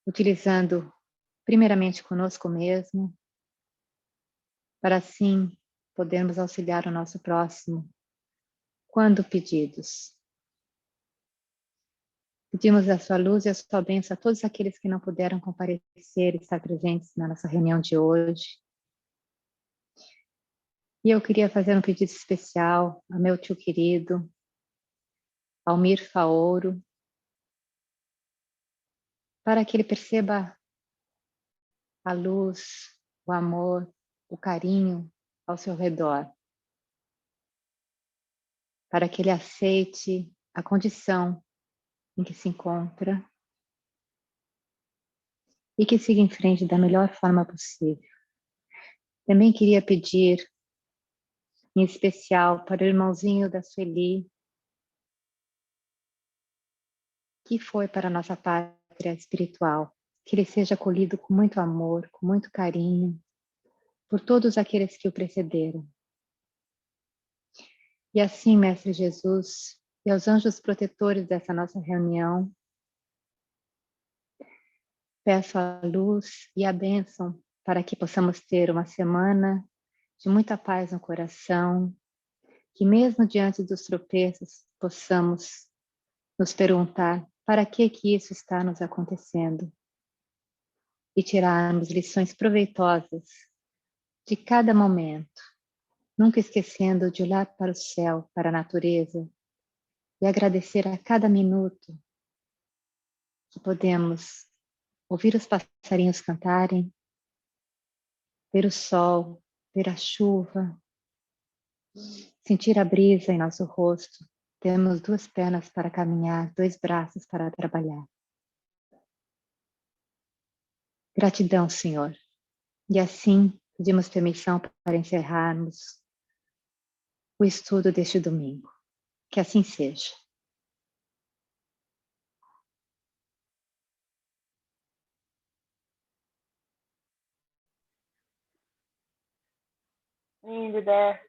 utilizando primeiramente conosco mesmo, para assim podermos auxiliar o nosso próximo quando pedidos. Pedimos a sua luz e a sua bênção a todos aqueles que não puderam comparecer e estar presentes na nossa reunião de hoje. E eu queria fazer um pedido especial ao meu tio querido, Almir Faoro, para que ele perceba a luz, o amor, o carinho ao seu redor, para que ele aceite a condição em que se encontra e que siga em frente da melhor forma possível. Também queria pedir, em especial, para o irmãozinho da Sueli, que foi para a nossa pátria espiritual, que ele seja acolhido com muito amor, com muito carinho, por todos aqueles que o precederam. E assim, Mestre Jesus, e aos anjos protetores dessa nossa reunião, peço a luz e a bênção para que possamos ter uma semana de muita paz no coração, que mesmo diante dos tropeços possamos nos perguntar para que isso está nos acontecendo e tirarmos lições proveitosas de cada momento, nunca esquecendo de olhar para o céu, para a natureza e agradecer a cada minuto que podemos ouvir os passarinhos cantarem, ver o sol, ver a chuva, sentir a brisa em nosso rosto. Temos 2 pernas para caminhar, 2 braços para trabalhar. Gratidão, Senhor. E assim, pedimos permissão para encerrarmos o estudo deste domingo. Que assim seja. Lindo, Dé.